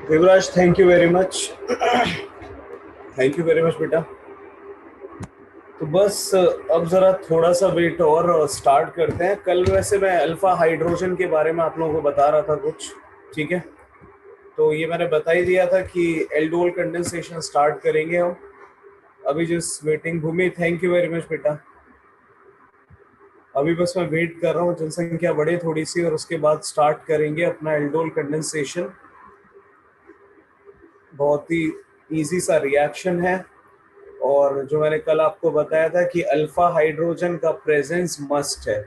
Yuvraj, thank you very much. Thank you very much बेटा। तो बस अब जरा थोड़ा सा वेट और स्टार्ट करते हैं। कल वैसे मैं अल्फा हाइड्रोजन के बारे में आप लोगों को बता रहा था कुछ, ठीक है। तो ये मैंने बता ही दिया था कि एल्डोल कंडेंसेशन स्टार्ट करेंगे हम। अभी just waiting. Bhumi, thank you very much बेटा। अभी बस मैं वेट कर रहा हूँ जनसंख्या बढ़े थोड़ी सी और उसके बाद स्टार्ट करेंगे अपना एल्डोल कंडेंसेशन। बहुत ही इजी सा रिएक्शन है। और जो मैंने कल आपको बताया था कि अल्फा हाइड्रोजन का प्रेजेंस मस्ट है।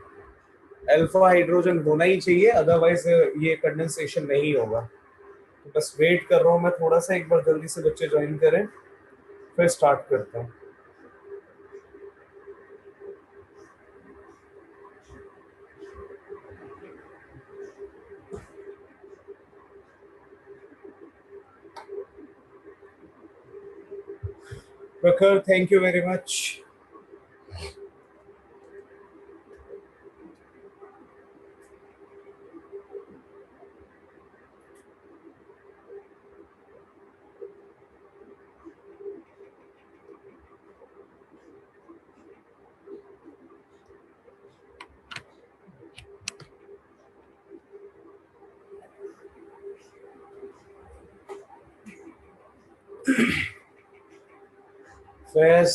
अल्फा हाइड्रोजन होना ही चाहिए, अदरवाइज ये कंडेंसेशन नहीं होगा। तो बस वेट कर रहा हूँ मैं थोड़ा सा, एक बार जल्दी से बच्चे ज्वाइन करें फिर स्टार्ट करते हैं। प्रखर, thank you very much. Faiz,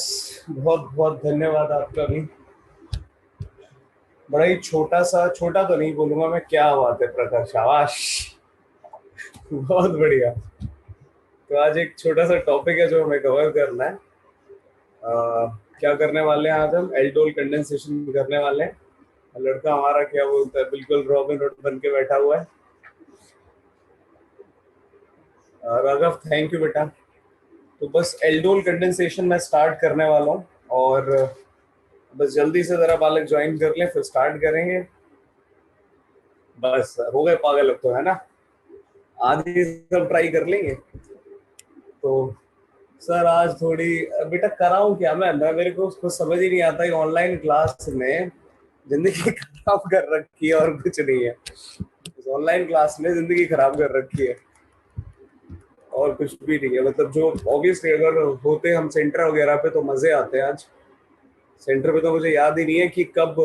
बहुत बहुत धन्यवाद आपका भी। बड़ा ही छोटा सा, छोटा तो नहीं बोलूंगा मैं, क्या बात है प्रखर, शाबाश। बहुत बढ़िया। तो आज एक छोटा सा टॉपिक है जो हमें कवर करना है। क्या करने वाले हैं आज हम? एल्डोल कंडेंसेशन करने वाले हैं। लड़का हमारा क्या बोलता है, बिल्कुल रॉबिन हुड बन के बैठा हुआ है। राघव, थैंक यू बेटा। तो बस एल्डोल कंडेंसेशन में स्टार्ट करने वाला हूँ। और बस जल्दी से जरा बालक ज्वाइन कर लें फिर स्टार्ट करेंगे। बस हो गए पागल अब तो, है ना। आज ही सब ट्राई कर लेंगे। तो सर आज थोड़ी, बेटा कराऊं क्या मैं मेरे को कुछ समझ ही नहीं आता कि ऑनलाइन क्लास में जिंदगी खराब कर रखी है और कुछ नहीं है। ऑनलाइन क्लास में जिंदगी खराब कर रखी है और कुछ भी नहीं है। मतलब जो ऑब्वियसली अगर होते हम सेंटर वगैरह पे तो मजे आते हैं। आज सेंटर पे तो मुझे याद ही नहीं है कि कब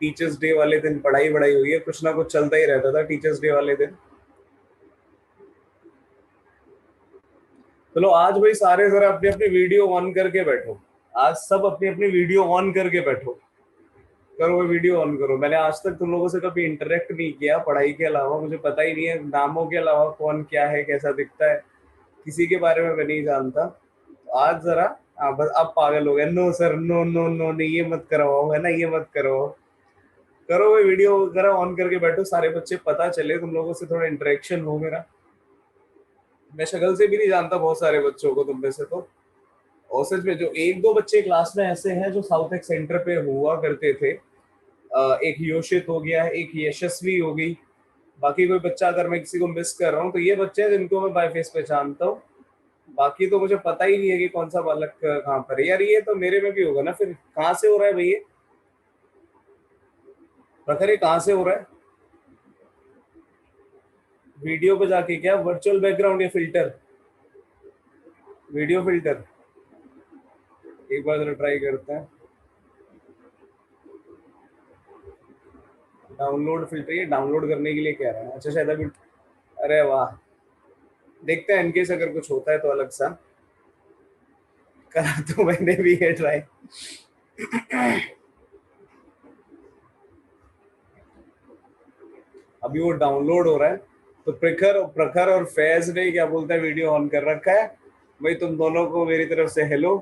टीचर्स डे वाले दिन पढ़ाई बढ़ाई हुई है। कुछ ना कुछ चलता ही रहता था टीचर्स डे वाले दिन। चलो आज भाई सारे जरा अपनी अपनी वीडियो ऑन करके बैठो। आज सब अपनी अपनी वीडियो ऑन करके बैठो। करो वो वीडियो ऑन करो। मैंने आज तक तुम लोगों से कभी इंटरेक्ट नहीं किया पढ़ाई के अलावा। मुझे पता ही नहीं है नामों के अलावा कौन क्या है, कैसा दिखता है, किसी के बारे में मैं नहीं जानता। तो आज जरा, हाँ बस अब पागल हो गए। No sir, no no no नहीं, ये मत करवाओ, है ना, ये मत करो। करो वो वीडियो जरा ऑन करके बैठो सारे बच्चे, पता चले तुम लोगों से थोड़ा इंटरेक्शन हो मेरा। मैं शक्ल से भी नहीं जानता बहुत सारे बच्चों को तुम में से तो। और सच में जो एक दो बच्चे क्लास में ऐसे हैं जो साउथ एक सेंटर पे हुआ करते थे। एक योशित हो गया है, एक यशस्वी हो गई। बाकी कोई बच्चा अगर मैं किसी को मिस कर रहा हूँ तो ये बच्चे हैं जिनको मैं बाय फेस पहचानता हूँ। बाकी तो मुझे पता ही नहीं है कि कौन सा बालक कहाँ पर है। यार ये तो मेरे में भी होगा ना फिर। कहाँ से हो रहा है भैया? प्रखर, ये कहाँ से हो रहा है? वीडियो पे जाके क्या वर्चुअल बैकग्राउंड या फिल्टर? Video filter. एक बार जरा ट्राई करते हैं। डाउनलोड फिल्टर, ये डाउनलोड करने के लिए कह रहा है। अच्छा शायद अभी। अरे वाह। देखते हैं इनकेस अगर कुछ होता है तो अलग सा। करा तो मैंने भी है ट्राई। अभी वो डाउनलोड हो रहा है। तो प्रखर प्रखर और फैज ने क्या बोलता है, वीडियो ऑन कर रखा है। भाई तुम दोनों को मेरी तरफ से हेलो।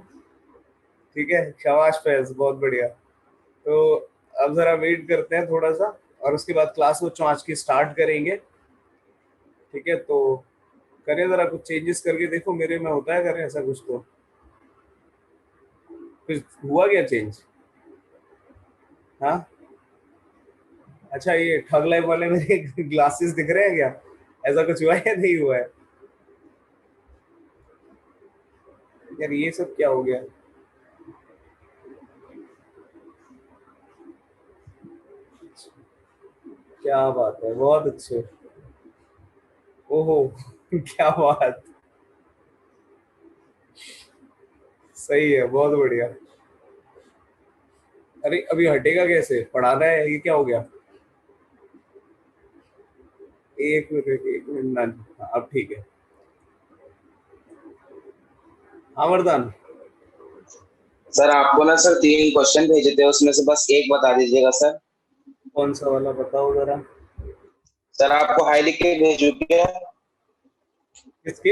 ठीक है, शाबाश फैज, बहुत बढ़िया। तो अब जरा वेट करते हैं थोड़ा सा और उसके बाद क्लास बच्चों आज की स्टार्ट करेंगे। ठीक है, तो करें जरा कुछ चेंजेस करके देखो मेरे में होता है करें ऐसा कुछ तो। कुछ हुआ क्या चेंज? हाँ। अच्छा, ये ठग लाइफ वाले मेरे ग्लासेस दिख रहे हैं क्या? ऐसा कुछ हुआ है या नहीं हुआ है? यार ये सब क्या हो गया? क्या बात है, बहुत अच्छे। ओहो। क्या बात, सही है, बहुत बढ़िया। अरे अभी हटेगा कैसे, पढ़ाना है, ये क्या हो गया? एक मिनट, एक मिनट ना, अब ठीक है। हाँ वरदान। सर आपको ना सर 3 क्वेश्चन भेजे थे, उसमें से बस एक बता दीजिएगा सर। कौन सा वाला बताओ जरा। सर आपको हाई लिख के भेजू क्या? किसके?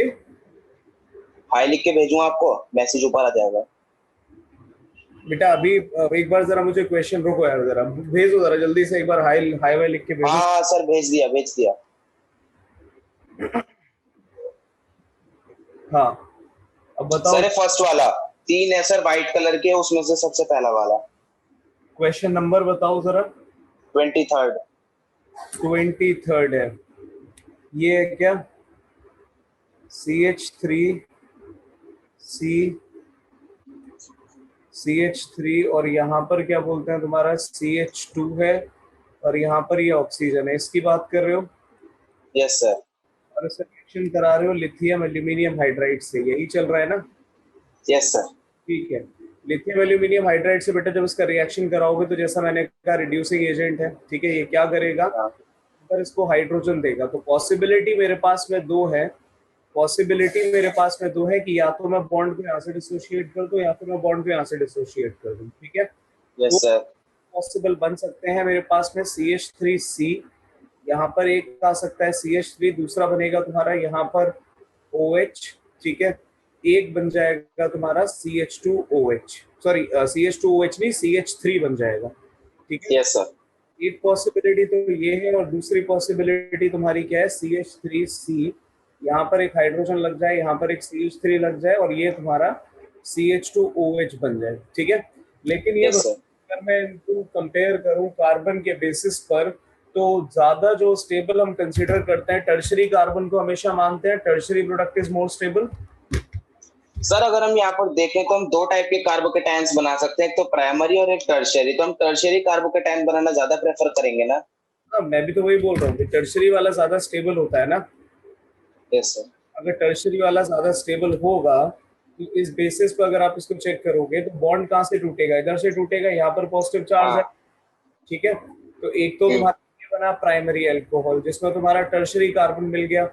हाई लिख के भेजूं आपको, मैसेज ऊपर आ जाएगा। बेटा अभी एक बार जरा मुझे क्वेश्चन, रुको यार, जरा भेजो जरा जल्दी से, एक बार हाई हाई वाई लिख के भेजो। हाँ सर भेज दिया भेज दिया। हाँ, अब बताओ। सर ये फर्स्ट वाला, 3 है सर वाइट कलर के, उसमें से सबसे पहला वाला। क्वेश्चन नंबर बताओ जरा। 23rd। 23rd है, ये है क्या? CH3 और यहाँ पर क्या बोलते हैं तुम्हारा, CH2 है, और यहाँ पर ये ऑक्सीजन है, इसकी बात कर रहे हो? Yes sir. और इससे रिएक्शन करा रहे हो लिथियम एल्यूमिनियम हाइड्राइड से, यही चल रहा है ना? Yes sir. ठीक है। लिथियम एल्यूमिनियम हाइड्राइड से बेटा जब इसका रिएक्शन कराओगे तो जैसा मैंने कहा रिड्यूसिंग एजेंट है, ठीक है, ये क्या करेगा, हाँ अगर इसको हाइड्रोजन देगा तो पॉसिबिलिटी मेरे पास में दो है। पॉसिबिलिटी मेरे पास में दो है कि या तो मैं बॉन्ड को यहाँ से डिसोशिएट कर दूं या तो मैं बॉन्ड को यहाँ से डिसोशिएट कर दूं, ठीक है। यस दो सर। पॉसिबल बन सकते हैं मेरे पास में, CH3C, यहाँ पर एक आ सकता है CH3, दूसरा बनेगा तुम्हारा यहाँ पर OH, ठीक है। एक बन जाएगा तुम्हारा CH2OH, सॉरी CH2OH नहीं, CH3 बन जाएगा, ठीक है। Yes sir. एक पॉसिबिलिटी तो ये है, और दूसरी पॉसिबिलिटी तुम्हारी क्या है, CH3C, यहाँ पर एक हाइड्रोजन लग जाए, यहाँ पर एक CH3 लग जाए, और ये तुम्हारा CH2OH बन जाए, ठीक है। लेकिन ये यस सर। अगर मैं इनको कंपेयर करूं कार्बन के बेसिस पर, तो ज्यादा जो स्टेबल हम कंसीडर करते हैं टर्शरी कार्बन को हमेशा मानते हैं, tertiary product is more stable. Sir अगर हम यहाँ पर देखें तो हम 2 टाइप के कार्बोकेटायंस बना सकते हैं, एक तो प्राइमरी और एक टर्शियरी, तो हम टर्शियरी कार्बोकेटायन बनाना ज्यादा प्रेफर करेंगे ना। हाँ, मैं भी तो वही बोल रहा हूँ कि टर्शरी वाला ज्यादा स्टेबल होता है ना। Yes sir. अगर टर्शरी वाला ज्यादा स्टेबल होगा तो इस बेसिस पर अगर आप इसको चेक करोगे तो बॉन्ड कहाँ से टूटेगा, इधर से टूटेगा, यहाँ पर पॉजिटिव चार्ज है, हाँ। ठीक है। तो एक तो हम्म। तुम्हारा ये बना प्राइमरी अल्कोहल जिसमें तुम्हारा टर्शरी कार्बन मिल गया,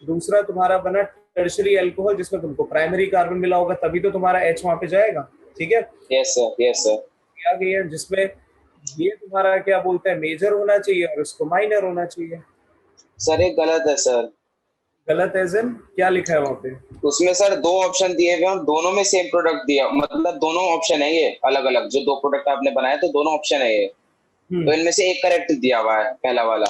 दूसरा तुम्हारा बना टर्शरी अल्कोहल जिसमें तुमको प्राइमरी कार्बन मिला होगा, तभी तो तुम्हारा H वहां पे जाएगा, ठीक है। Yes sir. Yes sir. आ गई है जिसमें ये तुम्हारा क्या बोलते हैं मेजर होना चाहिए और इसको माइनर होना चाहिए। सर ये गलत है सर। गलत एज इन क्या लिखा है वहां पे? उसमें सर 2 ऑप्शन दिए हुए हैं, दोनों में सेम प्रोडक्ट दिया, मतलब दोनों ऑप्शन है ये अलग अलग, जो 2 प्रोडक्ट आपने बनाए तो दोनों ऑप्शन है ये, तो हम्म। इनमें से एक करेक्ट दिया हुआ है, पहला वाला।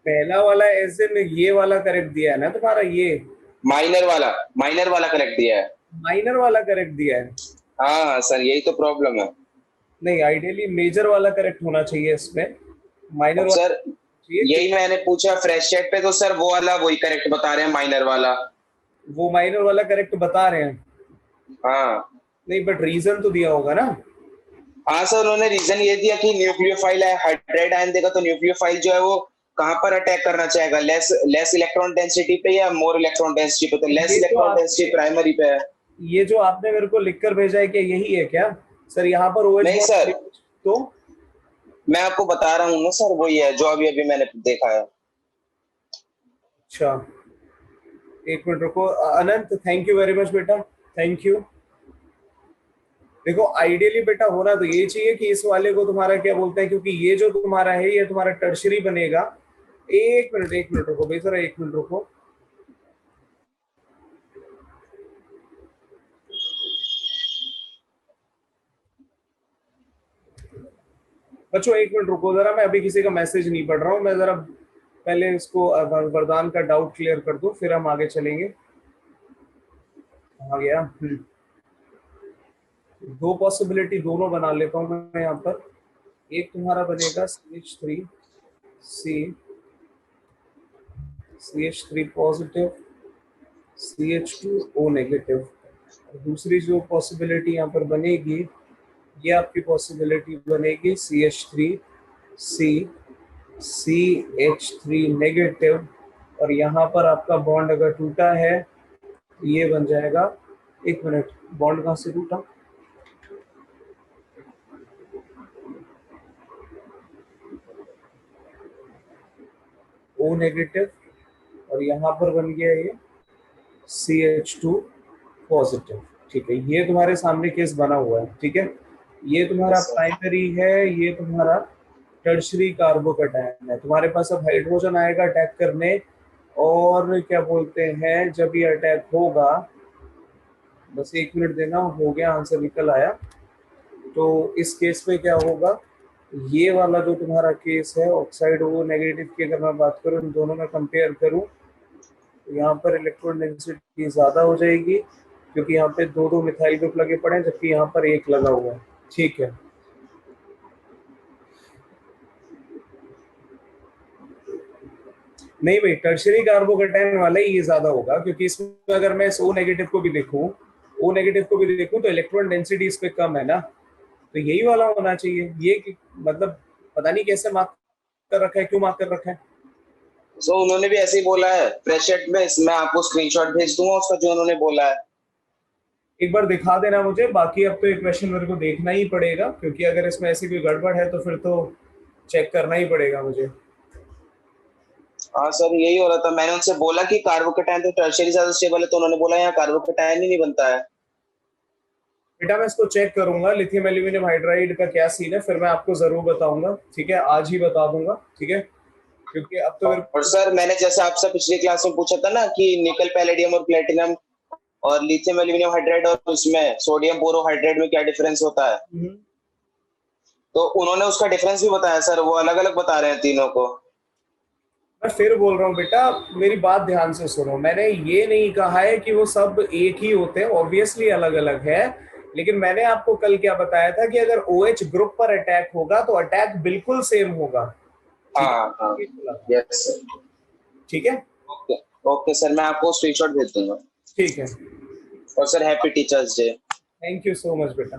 पहला वाला एज इन ये वाला करेक्ट दिया है ना तुम्हारा, ये माइनर वाला करेक्ट दिया है। माइनर वाला करेक्ट दिया है। हाँ हाँ सर, यही तो प्रॉब्लम है। नहीं, आइडियली मेजर वाला करेक्ट होना चाहिए इसमें, माइनर अब वाला सर चाहिए यही मैंने पूछा फ्रेश चेक पे, तो सर वो वाला वही करेक्ट बता रहे हैं, माइनर वाला। वो माइनर वाला करेक्ट बता रहे हैं। हाँ। नहीं बट रीजन तो दिया होगा ना। हाँ सर, उन्होंने रीजन ये दिया कि न्यूक्लियोफाइल है, हाइड्राइड आयन देगा तो न्यूक्लियोफाइल जो है वो कहाँ पर अटैक करना चाहेगा, लेस लेस इलेक्ट्रॉन डेंसिटी पे या मोर इलेक्ट्रॉन डेंसिटी पे, तो लेस ये जो इलेक्ट्रॉन आप डेंसिटी प्राइमरी पे है। ये जो आपने मेरे को लिखकर भेजा है, क्या यही है क्या? सर यहाँ पर OH नहीं सर, बॉन्ड तो मैं आपको बता रहा हूँ ना सर, वही है जो अभी अभी मैंने देखा है। अच्छा, एक मिनट रुको अनंत, थैंक यू वेरी मच बेटा, थैंक यू। देखो आइडियली बेटा होना तो ये चाहिए कि इस वाले को तुम्हारा क्या बोलते हैं, क्योंकि ये जो तुम्हारा है ये तुम्हारा टर्शरी बनेगा। एक मिनट रुको भाई, जरा 1 मिनट रुको। बच्चों 1 मिनट रुको जरा, मैं अभी किसी का मैसेज नहीं पढ़ रहा हूँ, मैं जरा पहले इसको वरदान का डाउट क्लियर कर दूं, फिर हम आगे चलेंगे। आ गया। दो पॉसिबिलिटी दोनों बना लेता हूँ मैं यहाँ पर। एक तुम्हारा बनेगा CH3 पॉजिटिव, CH2O नेगेटिव। दूसरी जो पॉसिबिलिटी यहाँ पर बनेगी, ये आपकी पॉसिबिलिटी बनेगी CH3C, CH3 नेगेटिव, और यहाँ पर आपका बॉन्ड अगर टूटा है ये बन जाएगा, एक मिनट, बॉन्ड कहाँ से टूटा, O नेगेटिव, और यहाँ पर बन गया ये CH2 पॉजिटिव। ठीक है, ये तुम्हारे सामने केस बना हुआ है। ठीक है, ये तुम्हारा Yes, sir. प्राइमरी है, ये तुम्हारा टर्शरी कार्बोकैटायन है। तुम्हारे पास अब हाइड्रोजन आएगा अटैक करने, और क्या बोलते हैं, जब ये अटैक होगा, बस एक मिनट देना, हो गया, आंसर निकल आया। तो इस केस में क्या होगा, ये वाला जो तुम्हारा केस है ऑक्साइड O नेगेटिव की, अगर मैं बात करूँ, इन दोनों में कंपेयर करूँ, तो यहाँ पर इलेक्ट्रॉन डेंसिटी ज़्यादा हो जाएगी, क्योंकि यहाँ पे दो दो मिथाइल ग्रुप लगे पड़े हैं, जबकि यहाँ पर एक लगा हुआ है। ठीक है, नहीं भाई, टर्शरी कार्बोकैटायन वाला ही ये ज्यादा होगा, क्योंकि इसमें अगर मैं इस O नेगेटिव को भी देखूं, O नेगेटिव को भी देखूं, तो इलेक्ट्रॉन डेंसिटी इस पे कम है ना, तो यही वाला होना चाहिए। ये मतलब पता नहीं कैसे मार्क कर रखा है, क्यों मार्क कर रखा है। So, उन्होंने भी ऐसे ही बोला है प्रेशर में, मैं आपको स्क्रीनशॉट भेज दूंगा उसका जो उन्होंने बोला है। एक बार दिखा देना मुझे, बाकी अब तो ये क्वेश्चन मेरे को देखना ही पड़ेगा, क्योंकि अगर इसमें ऐसी कोई गड़बड़ है तो फिर तो चेक करना ही पड़ेगा मुझे। हाँ सर, यही हो रहा था। मैंने उनसे बोला कि कार्बोकैटायन तो टर्शियरी ज्यादा स्टेबल है, तो उन्होंने बोला यहाँ कार्बोकैटायन ही नहीं बनता है। बेटा मैं इसको चेक करूंगा, लिथियम एल्यूमिनियम हाइड्राइड का क्या सीन है, फिर मैं आपको जरूर बताऊंगा। ठीक है, आज ही बता दूंगा। ठीक है, क्योंकि अब तो और सर, मैंने जैसे आपसे पिछली क्लास में पूछा था ना कि निकल पैलेडियम और प्लेटिनम और लिथियम एल्यूमिनियम हाइड्राइड और उसमें सोडियम बोरोहाइड्राइड में क्या डिफरेंस होता है, तो उन्होंने उसका डिफरेंस भी बताया सर। वो अलग अलग बता रहे हैं तीनों को। मैं फिर बोल रहा हूँ बेटा, मेरी बात ध्यान से सुनो, मैंने ये नहीं कहा है कि वो सब एक ही होते हैं, ऑब्वियसली अलग अलग है, लेकिन मैंने आपको कल क्या बताया था कि अगर OH ग्रुप पर अटैक होगा तो अटैक बिल्कुल सेम होगा। ठीक हाँ हाँ, है, यस सर। ठीक है, ओके ओके सर, मैं आपको स्क्रीनशॉट भेज दूंगा। ठीक है। और sir, happy teachers day. Thank you so much बेटा।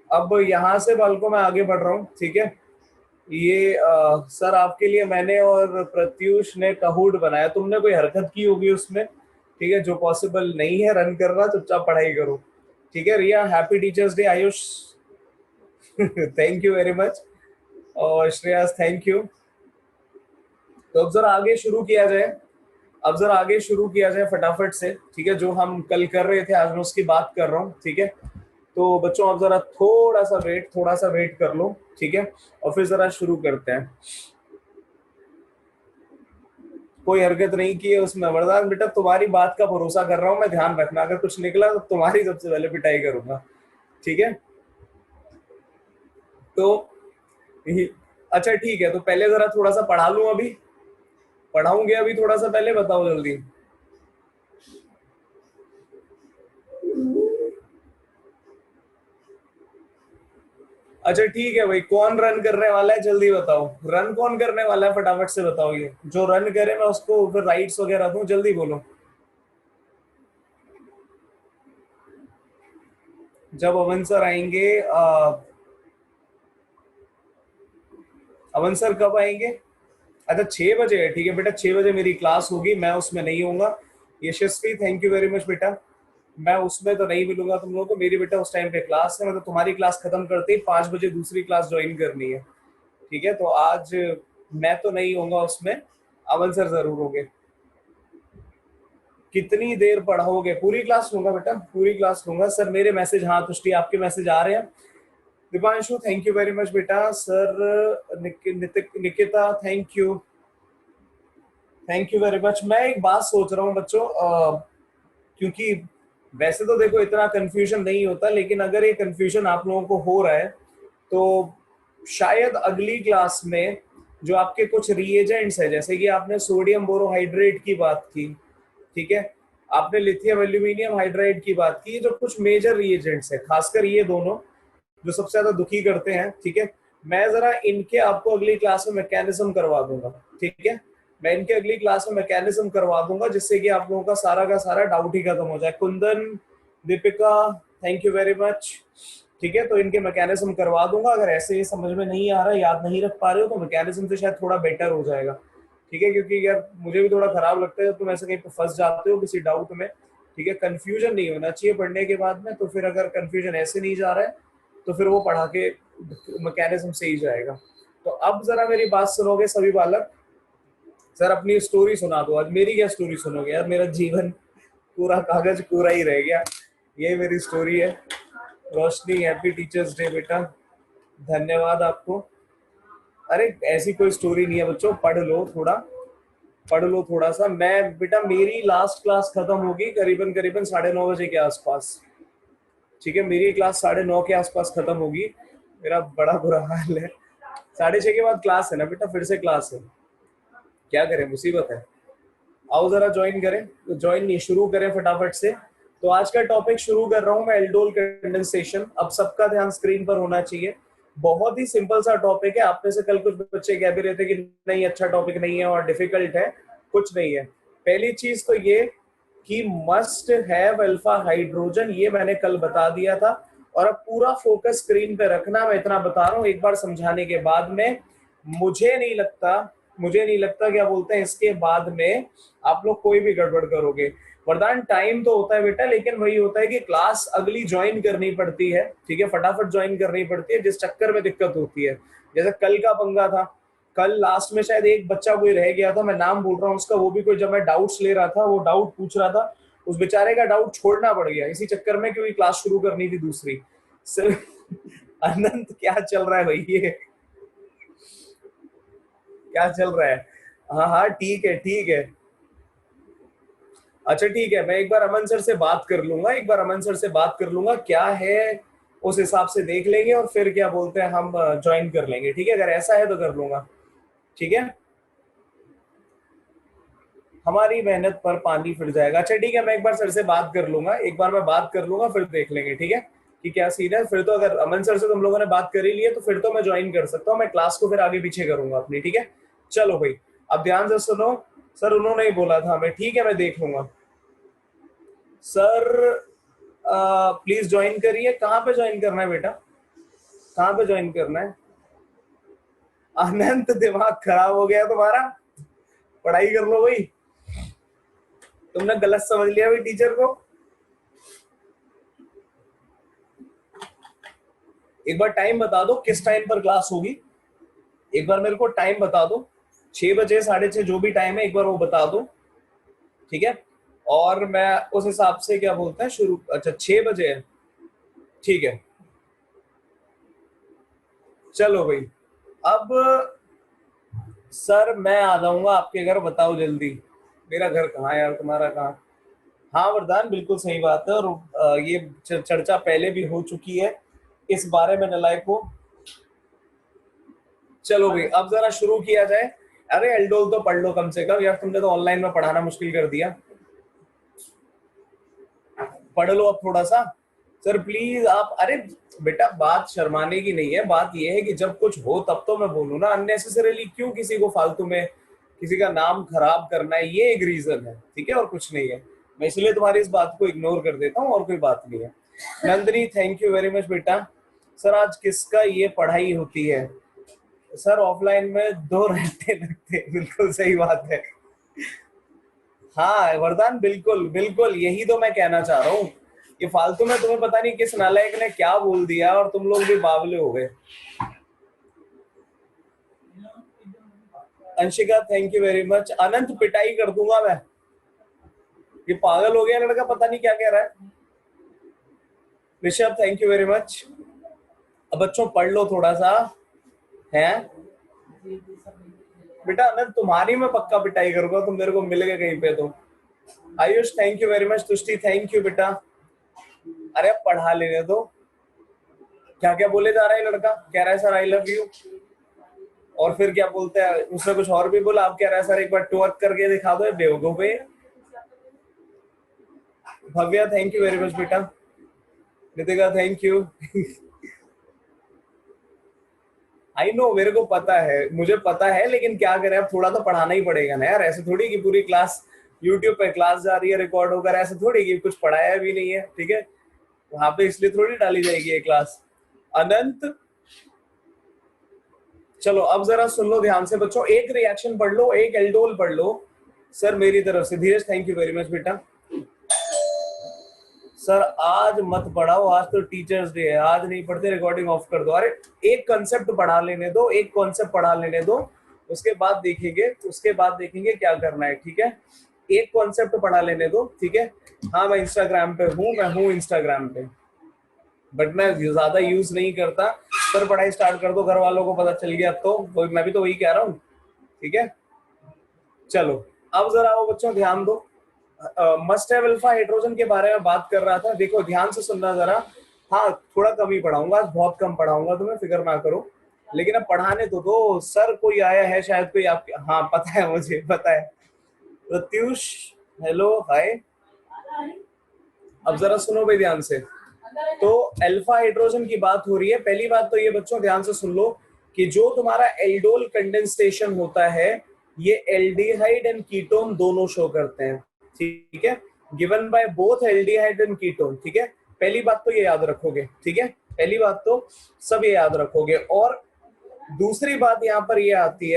अब यहाँ से बालकों मैं आगे बढ़ रहा हूँ। ठीक है, ये सर आपके लिए मैंने और प्रत्युष ने कहूट बनाया, तुमने कोई हरकत की होगी उसमें। ठीक है, जो पॉसिबल नहीं है रन करना, चुपचाप पढ़ाई करो। ठीक है, Riya happy teachers day, Ayush thank you very much, और श्रेयस थैंक यू। तो अब जरा आगे शुरू किया जाए, अब जरा आगे शुरू किया जाए फटाफट से। ठीक है, जो हम कल कर रहे थे आज मैं उसकी बात कर रहा हूँ। ठीक है, तो बच्चों आप जरा थोड़ा सा वेट कर लो। ठीक है, और फिर जरा शुरू करते हैं। कोई हरकत नहीं की है उसमें, वरदान बेटा तुम्हारी बात का भरोसा कर रहा हूं मैं, ध्यान रखना अगर कुछ निकला तो तुम्हारी सबसे पहले पिटाई करूंगा। ठीक है, तो अच्छा ठीक है, तो पहले जरा थोड़ा सा पढ़ा लूं, अभी पढ़ाऊंगे, अभी थोड़ा सा पहले बताओ जल्दी। अच्छा ठीक है भाई, कौन रन करने वाला है जल्दी बताओ, रन कौन करने वाला है फटाफट से बताओ, ये जो रन करे मैं उसको फिर राइट्स वगैरह दूं, जल्दी बोलो। जब अवन सर आएंगे, अवन सर कब आएंगे? अच्छा 6 बजे है, ठीक है बेटा, 6 बजे मेरी क्लास होगी, मैं उसमें नहीं होऊंगा। यशस्वी थैंक यू वेरी मच बेटा, मैं उसमें तो नहीं मिलूंगा तुम लोगों को, मेरी बेटा उस टाइम पे क्लास है, मतलब तुम्हारी क्लास खत्म करते ही 5 बजे दूसरी क्लास ज्वाइन करनी है। ठीक है, तो आज मैं तो नहीं होऊंगा उसमें, अवन सर जरूर होंगे। कितनी देर पढ़ाओगे? पूरी क्लास लूंगा बेटा, पूरी क्लास लूंगा सर। मेरे मैसेज, हाँ तुष्टि आपके मैसेज आ रहे हैं। Deepanshu thank you very much बेटा, sir Nikita thank you very much. मैं एक बात सोच रहा हूँ बच्चों, क्योंकि वैसे तो देखो इतना कंफ्यूजन नहीं होता, लेकिन अगर ये कंफ्यूजन आप लोगों को हो रहा है तो शायद अगली क्लास में जो आपके कुछ रिएजेंट्स है, जैसे कि आपने सोडियम बोरोहाइड्रेट की बात की, ठीक है, आपने लिथियम एल्यूमिनियम हाइड्राइड की बात की, जो कुछ मेजर रिएजेंट्स है, खासकर ये दोनों जो सबसे ज्यादा दुखी करते हैं। ठीक है, मैं जरा इनके आपको अगली क्लास में मैकेनिज्म करवा दूंगा। ठीक है, मैं इनके अगली क्लास में मैकेनिज्म करवा दूंगा, जिससे कि आप लोगों का सारा डाउट ही खत्म हो जाए। Kundan, Deepika thank you very much, ठीक है, तो इनके मैकेनिज्म करवा दूंगा। अगर ऐसे ये समझ में नहीं आ रहा है, याद नहीं रख पा रहे हो, तो मैकेनिज्म से शायद थोड़ा बेटर हो जाएगा। ठीक है, क्योंकि यार मुझे भी थोड़ा खराब लगता है जब तुम ऐसे कहीं पे फंस जाते हो किसी डाउट में। ठीक है, कंफ्यूजन नहीं होना चाहिए पढ़ने के बाद में, तो फिर अगर कंफ्यूजन ऐसे नहीं जा रहा है तो फिर वो पढ़ा के मैकेनिज्म से ही जाएगा। तो अब जरा मेरी बात सुनोगे सभी बालक। सर अपनी स्टोरी सुना दो आज। मेरी क्या स्टोरी सुनोगे यार, मेरा जीवन पूरा कागज पूरा ही रह गया। ये मेरी स्टोरी है। रोशनी, हैप्पी टीचर्स डे बेटा, धन्यवाद आपको। अरे ऐसी कोई स्टोरी नहीं है बच्चों, पढ़ लो थोड़ा, पढ़ लो थोड़ा सा। मैं बेटा, मेरी लास्ट क्लास खत्म होगी करीबन करीबन 9:30 बजे के आसपास। ठीक है, मेरी क्लास 9:30 के आसपास खत्म होगी। मेरा बड़ा बुरा हाल है। 6:30 के बाद क्लास है ना बेटा, फिर से क्लास है, क्या करें, मुसीबत है। आओ जरा ज्वाइन करें, तो ज्वाइन नहीं, शुरू करें फटाफट से। तो आज का टॉपिक शुरू कर रहा हूं मैं, एल्डोल कंडेंसेशन। अब सबका ध्यान स्क्रीन पर होना चाहिए। बहुत ही सिंपल सा टॉपिक है। आप में से कल कुछ बच्चे कह भी रहे थे कि नहीं अच्छा टॉपिक नहीं है और डिफिकल्ट है। कुछ नहीं है। पहली चीज तो ये कि मस्ट हैव अल्फा हाइड्रोजन, ये मैंने कल बता दिया था। और अब पूरा फोकस स्क्रीन पे रखना, मैं इतना बता रहा हूँ एक बार समझाने के बाद में। मुझे नहीं लगता क्या बोलते हैं, इसके बाद में आप लोग कोई भी गड़बड़ करोगे। वरदान टाइम तो होता है बेटा, लेकिन वही होता है कि क्लास अगली ज्वाइन करनी पड़ती है। ठीक है, फटाफट ज्वाइन करनी पड़ती है, जिस चक्कर में दिक्कत होती है। जैसे कल का पंगा था, कल लास्ट में शायद एक बच्चा कोई रह गया था, मैं नाम बोल रहा हूँ उसका, वो भी कोई, जब मैं डाउट्स ले रहा था, वो डाउट पूछ रहा था, उस बेचारे का डाउट छोड़ना पड़ गया इसी चक्कर में, क्योंकि क्लास शुरू करनी थी दूसरी। सिर्फ अनंत क्या चल रहा है भाई, ये क्या चल रहा है? हाँ हाँ, ठीक है ठीक है। अच्छा ठीक है, मैं एक बार अमन सर से बात कर लूंगा, एक बार अमन सर से बात कर लूंगा क्या है, उस हिसाब से देख लेंगे और फिर क्या बोलते हैं हम ज्वाइन कर लेंगे। ठीक है, अगर ऐसा है तो कर लूंगा। ठीक है, हमारी मेहनत पर पानी फिर जाएगा। अच्छा ठीक है, मैं एक बार सर से बात कर लूंगा, एक बार मैं बात कर लूंगा, फिर देख लेंगे। ठीक है कि क्या सीन है। फिर तो अगर अमन सर से तुम लोगों ने बात कर ही ली है तो फिर तो मैं ज्वाइन कर सकता हूँ, मैं क्लास को फिर आगे पीछे करूंगा अपनी। ठीक है, चलो भाई, अब ध्यान से सुनो। सर उन्होंने ही बोला था हमें, ठीक है मैं देख लूंगा। सर प्लीज ज्वाइन करिए। कहाँ पे ज्वाइन करना है बेटा, कहाँ पे ज्वाइन करना है? अनंत दिमाग खराब हो गया तुम्हारा, पढ़ाई कर लो भाई। तुमने गलत समझ लिया भाई टीचर को। एक बार टाइम बता दो किस टाइम पर क्लास होगी, एक बार मेरे को टाइम बता दो। 6 बजे, 6:30, जो भी टाइम है एक बार वो बता दो। ठीक है, और मैं उस हिसाब से क्या बोलते हैं शुरू। अच्छा 6 बजे है, ठीक है। चलो भाई, अब सर मैं आ जाऊंगा आपके घर, बताओ जल्दी। मेरा घर कहाँ है यार, तुम्हारा कहाँ? हाँ वरदान, बिल्कुल सही बात है। और ये चर्चा पहले भी हो चुकी है इस बारे में नलायक को। चलो भाई, अब जरा शुरू किया जाए। अरे एल्डोल तो पढ़ लो कम से कम यार, तुमने तो ऑनलाइन में पढ़ाना मुश्किल कर दिया। पढ़ लो अब थोड़ा सा। सर प्लीज आप, अरे बेटा बात शर्माने की नहीं है, बात यह है कि जब कुछ हो तब तो मैं बोलूँ ना, अननेसेसरीली क्यों किसी को फालतू में किसी का नाम खराब करना है, ये एक रीजन है। ठीक है, और कुछ नहीं है। मैं इसलिए तुम्हारी इस बात को इग्नोर कर देता हूँ, और कोई बात नहीं है। Nandini thank you very much बेटा। सर आज किसका ये पढ़ाई होती है? सर ऑफलाइन में दो रहते लगते, बिल्कुल सही बात है। हाँ वरदान, बिल्कुल बिल्कुल, यही तो मैं कहना चाह रहा हूँ। ये फालतू में तुम्हें पता नहीं किस नालायक ने क्या बोल दिया और तुम लोग भी बावले हो गए। Anshika thank you very much. Anant पिटाई कर दूंगा मैं, ये पागल हो गया लड़का, पता नहीं क्या कह रहा है। Rishabh thank you very much. अब बच्चों पढ़ लो थोड़ा सा है। बेटा अनंत तुम्हारी मैं पक्का पिटाई करूंगा, तुम मेरे को मिल गए कहीं पे तो। Ayush thank you very much. Tushti thank you बेटा। अरे अब पढ़ा लेने दो। क्या क्या बोले जा रहा है लड़का, कह रहा है सर आई लव यू, और फिर क्या बोलते हैं उसने कुछ और भी बोला। अब कह रहा है सर एक बार टवर्क करके दिखा दो, बेवकूफ है। Bhavya thank you very much बेटा। Nitika thank you. I know, मेरे को पता है, मुझे पता है, लेकिन क्या करें अब, थोड़ा तो पढ़ाना ही पड़ेगा ना यार। ऐसे थोड़ी कि पूरी क्लास यूट्यूब पे क्लास जा रही है रिकॉर्ड होकर, ऐसे थोड़ी कि कुछ पढ़ाया भी नहीं है। ठीक है, वहां पे इसलिए थोड़ी डाली जाएगी ये क्लास। अनंत, चलो अब जरा सुन लो ध्यान से बच्चों, एक रिएक्शन पढ़ लो, एक एल्डोल पढ़ लो सर मेरी तरफ से। धीरज थैंक यू वेरी मच बेटा। सर आज मत पढ़ाओ, आज तो टीचर्स डे है, आज नहीं पढ़ते, रिकॉर्डिंग ऑफ कर दो। अरे एक कॉन्सेप्ट पढ़ा लेने दो, एक कॉन्सेप्ट पढ़ा लेने दो, उसके बाद देखेंगे क्या करना है, ठीक है। एक कॉन्सेप्ट पढ़ा लेने दो, ठीक है। हाँ मैं इंस्टाग्राम पे हूँ, मैं हूँ इंस्टाग्राम पे, बट मैं ज्यादा यूज नहीं करता। सर पढ़ाई स्टार्ट कर दो, घर वालों को पता चल गया तो मैं भी तो वही कह रहा हूँ, ठीक है। चलो अब जरा वो बच्चों ध्यान दो, मस्ट हैव अल्फा हाइड्रोजन के बारे में बात कर रहा था, देखो ध्यान से सुनना जरा। हाँ थोड़ा कम ही पढ़ाऊंगा, बहुत कम पढ़ाऊंगा, तुम्हें फिक्र ना करो, लेकिन अब पढ़ाने तो दो। सर कोई आया है शायद, कोई आपके, हाँ पता है मुझे, पता है। Pratyush hello hi. अब जरा सुनो भाई ध्यान से, तो अल्फा हाइड्रोजन की बात हो रही है। पहली बात तो ये बच्चों ध्यान से सुन लो कि जो तुम्हारा एल्डोल कंडेंसेशन होता है, ये एल्डिहाइड एंड कीटोन दोनों शो करते हैं, ठीक है, given by both aldehyde and ketone, ठीक है। पहली बात तो ये याद रखोगे, ठीक है, पहली बात तो सब ये याद रखोगे। और दूसरी बात यहाँ पर ये आती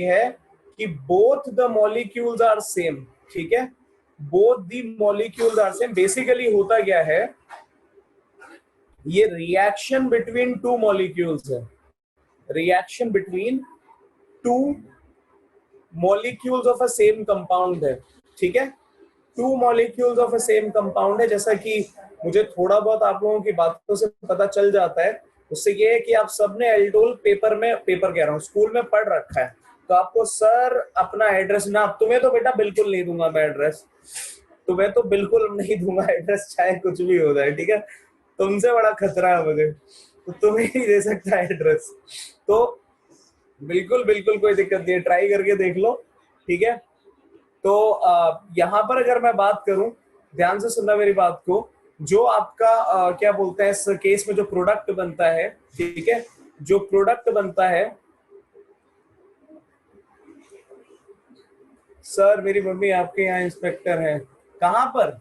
है कि both the molecules are same, ठीक है, both the molecules are same. Basically होता क्या है, ये रिएक्शन बिटवीन टू मॉलिक्यूल्स है, reaction between two molecules of a same compound है, ठीक है, two molecules of a same compound है। जैसा कि मुझे थोड़ा बहुत आप लोगों की बातों से पता चल जाता है, उससे ये है कि आप सबने एल्डोल पेपर कह रहा हूँ, स्कूल में पढ़ रखा है, तो आपको सर अपना एड्रेस ना, तुम्हें तो बेटा बिल्कुल नहीं दूंगा मैं एड्रेस, तुम्हें तो बिल्कुल नहीं दूंगा एड्रेस, चाहे कुछ भी हो जाए, ठीक है, तुमसे बड़ा खतरा है मुझे, तो तुम्हें ही दे सकता है एड्रेस। तो बिल्कुल बिल्कुल कोई दिक्कत नहीं है, ट्राई करके देख लो, ठीक है। तो यहाँ पर अगर मैं बात करूं, ध्यान से सुनना मेरी बात को, जो आपका क्या बोलते हैं इस केस में जो प्रोडक्ट बनता है, ठीक है, जो प्रोडक्ट बनता है, सर मेरी मम्मी आपके यहाँ इंस्पेक्टर है, कहाँ पर?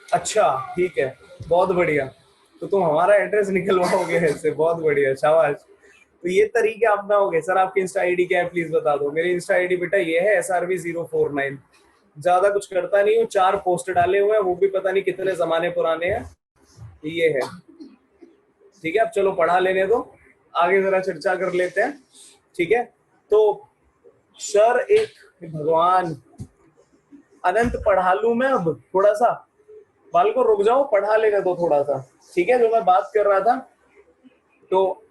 अच्छा ठीक है, बहुत बढ़िया, तो तुम हमारा एड्रेस निकलवाओगे ऐसे, बहुत बढ़िया, शाबाश। तो ये तरीके अपनाओगे। सर आपकी इंस्टा आईडी क्या है प्लीज बता दो। मेरी इंस्टा आईडी बेटा ये है SRV049, ज्यादा कुछ करता नहीं हूँ, 4 पोस्ट डाले हुए हैं, वो भी पता नहीं कितने जमाने पुराने हैं, ये है, ठीक है। अब चलो पढ़ा लेने दो, आगे जरा चर्चा कर लेते हैं, ठीक है। तो सर एक भगवान, अनंत पढ़ा लूं मैं अब थोड़ा सा, बालको रुक जाओ, पढ़ा लेने दो थोड़ा सा, ठीक है, जो मैं बात कर रहा था। तो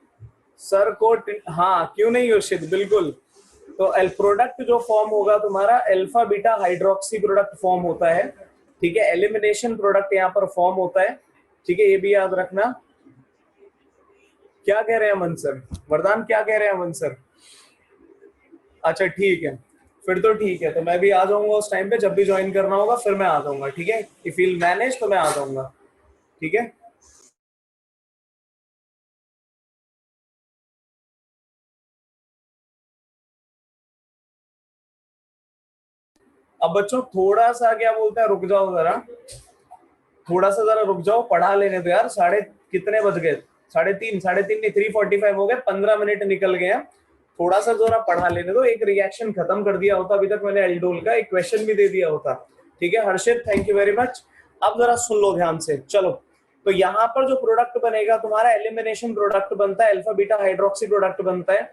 सर को, हाँ क्यों नहीं योशित, बिल्कुल। तो प्रोडक्ट जो फॉर्म होगा तुम्हारा alpha beta hydroxy product form होता है, ठीक है, एलिमिनेशन प्रोडक्ट यहाँ पर फॉर्म होता है, ठीक है, ये भी याद रखना। क्या कह रहे हैं अमन सर, वरदान क्या कह रहे हैं अमन सर? अच्छा ठीक है, फिर तो ठीक है, तो मैं भी आ जाऊंगा उस टाइम पे, जब भी ज्वाइन करना होगा फिर मैं आ जाऊंगा, ठीक है, इफ विल मैनेज तो मैं आ जाऊंगा, ठीक है। अब बच्चों थोड़ा सा क्या बोलते हैं, रुक जाओ जरा, थोड़ा सा जरा रुक जाओ, पढ़ा लेने दो यार, साढ़े कितने बज गए, साढ़े तीन नहीं 3:45 हो गए, 15 मिनट निकल गए हैं, थोड़ा सा जरा पढ़ा लेने दो। एक रिएक्शन खत्म कर दिया होता अभी तक मैंने एल्डोल का, एक क्वेश्चन भी दे दिया होता, ठीक है हर्षित, थैंक यू वेरी मच। अब जरा सुन लो ध्यान से, चलो। तो यहाँ पर जो प्रोडक्ट बनेगा तुम्हारा एलिमिनेशन प्रोडक्ट बनता है, अल्फा बीटा हाइड्रोक्सी प्रोडक्ट बनता है,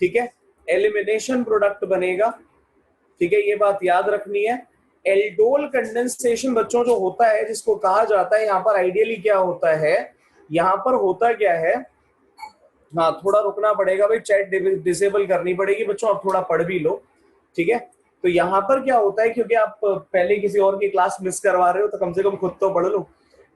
ठीक है, एलिमिनेशन प्रोडक्ट बनेगा, ठीक है, ये बात याद रखनी है। एल्डोल कंडेंसेशन बच्चों जो होता है, जिसको कहा जाता है, यहाँ पर आइडियली क्या होता है, यहाँ पर होता क्या है, हाँ थोड़ा रुकना पड़ेगा भाई, चैट डिसेबल करनी पड़ेगी बच्चों, अब थोड़ा पढ़ भी लो, ठीक है। तो यहाँ पर क्या होता है, क्योंकि आप पहले किसी और की क्लास मिस करवा रहे हो, तो कम से कम खुद तो पढ़ लो।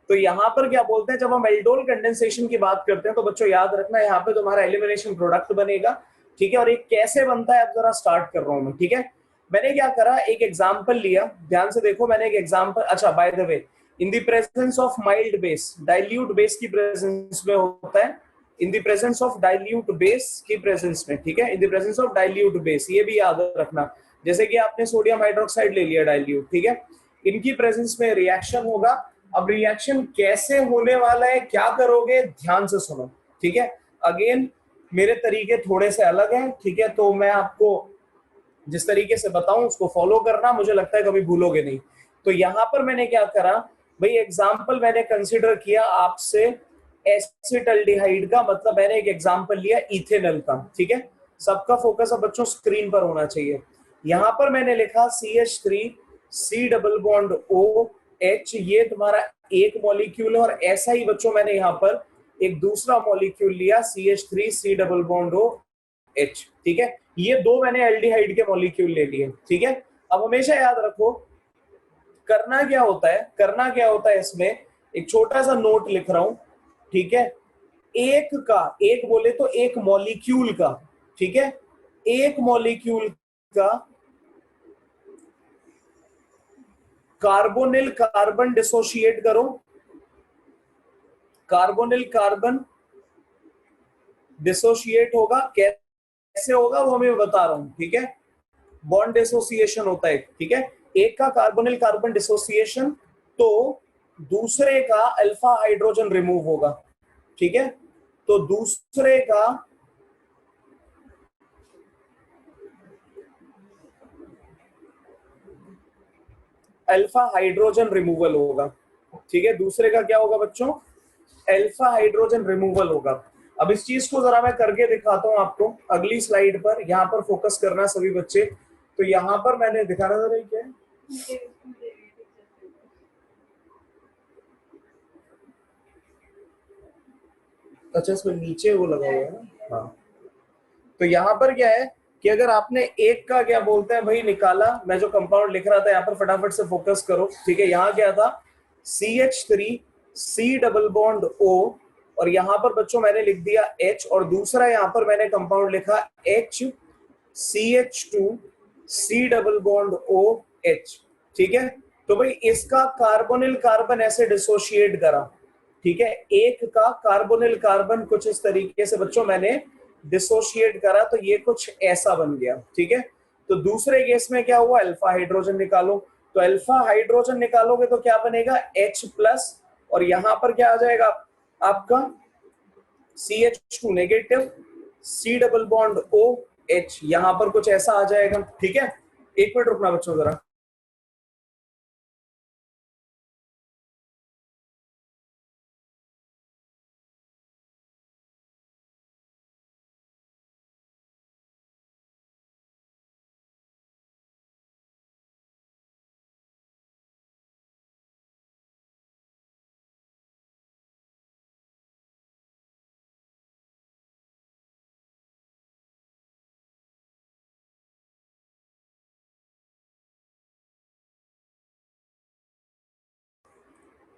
तो यहाँ पर क्या बोलते हैं, जब हम एल्डोल कंडेंसेशन की बात करते हैं, तो बच्चों याद रखना यहाँ पे तुम्हारा एलिमिनेशन प्रोडक्ट बनेगा, ठीक है। और ये कैसे बनता है अब जरा स्टार्ट कर रहा हूं मैं, ठीक है। मैंने क्या करा, एक एग्जाम्पल लिया, ध्यान से देखो, मैंने एक एग्जाम्पल, अच्छा by the way, in the presence of mild base, dilute base की प्रेजेंस में होता है, in the presence of dilute base की प्रेजेंस में, ठीक है, in the presence of dilute base, ये भी याद रखना। जैसे कि आपने सोडियम हाइड्रोक्साइड ले लिया डाइल्यूट, ठीक है, इनकी प्रेजेंस में रिएक्शन होगा, अब रिएक्शन कैसे होने वाला है, क्या करोगे, ध्यान से सुनो, ठीक है। अगेन मेरे तरीके थोड़े से अलग हैं, ठीक है, तो मैं आपको जिस तरीके से बताऊं उसको फॉलो करना, मुझे लगता है कभी भूलोगे नहीं। तो यहां पर मैंने क्या करा भाई, एग्जाम्पल मैंने कंसिडर किया आपसे एसिटल्डिहाइड का, मतलब मैंने एक एग्जाम्पल लिया इथेनॉल का, ठीक है। सबका फोकस अब बच्चों स्क्रीन पर होना चाहिए। यहां पर मैंने लिखा CH3 C double bond OH, ये तुम्हारा एक मॉलिक्यूल है, और ऐसा ही बच्चों मैंने यहाँ पर एक दूसरा मॉलिक्यूल लिया CH3 C double bond OH, ठीक है। ये दो मैंने एल्डिहाइड के मॉलिक्यूल ले लिए, ठीक है। अब हमेशा याद रखो करना क्या होता है, करना क्या होता है इसमें, एक छोटा सा नोट लिख रहा हूं, ठीक है। एक का, एक बोले तो एक मॉलिक्यूल का, ठीक है, एक मॉलिक्यूल का कार्बोनिल कार्बन डिसोशिएट करो, कार्बोनिल कार्बन डिसोशिएट होगा, कैसे होगा वो मैं बता रहा हूं, ठीक है। बॉन्ड डिसोसिएशन होता है, ठीक है, एक का कार्बोनिल कार्बन डिसोसिएशन, तो दूसरे का अल्फा हाइड्रोजन रिमूव होगा, ठीक है। तो दूसरे का अल्फा हाइड्रोजन रिमूवल होगा, ठीक है। दूसरे का क्या होगा बच्चों, अल्फा हाइड्रोजन रिमूवल होगा। अब इस चीज को जरा मैं करके दिखाता हूं आपको अगली स्लाइड पर, यहां पर फोकस करना सभी बच्चे। तो यहां पर मैंने दिखाना था क्या है, अच्छा इसमें नीचे वो लगा हुआ है ना, हाँ। तो यहाँ पर क्या है कि अगर आपने एक का क्या बोलते हैं भाई निकाला, मैं जो कंपाउंड लिख रहा था यहाँ पर फटाफट से फोकस करो, ठीक है। यहाँ क्या था CH3 C double bond O, और यहाँ पर बच्चों मैंने लिख दिया H, और दूसरा यहाँ पर मैंने कंपाउंड लिखा H CH2 C double bond OH, ठीक है। तो भाई इसका कार्बोनिल कार्बन ऐसे डिसोशिएट करा, ठीक है, एक का कार्बोनिल कार्बन कुछ इस तरीके से बच्चों मैंने डिसोशिएट करा, तो ये कुछ ऐसा बन गया, ठीक है। तो दूसरे केस में क्या हुआ, अल्फा हाइड्रोजन निकालो, तो अल्फा हाइड्रोजन निकालोगे तो क्या बनेगा H प्लस, और यहां पर क्या आ जाएगा आपका CH2 negative C double bond OH, यहां पर कुछ ऐसा आ जाएगा, ठीक है। एक मिनट रुकना बच्चों जरा।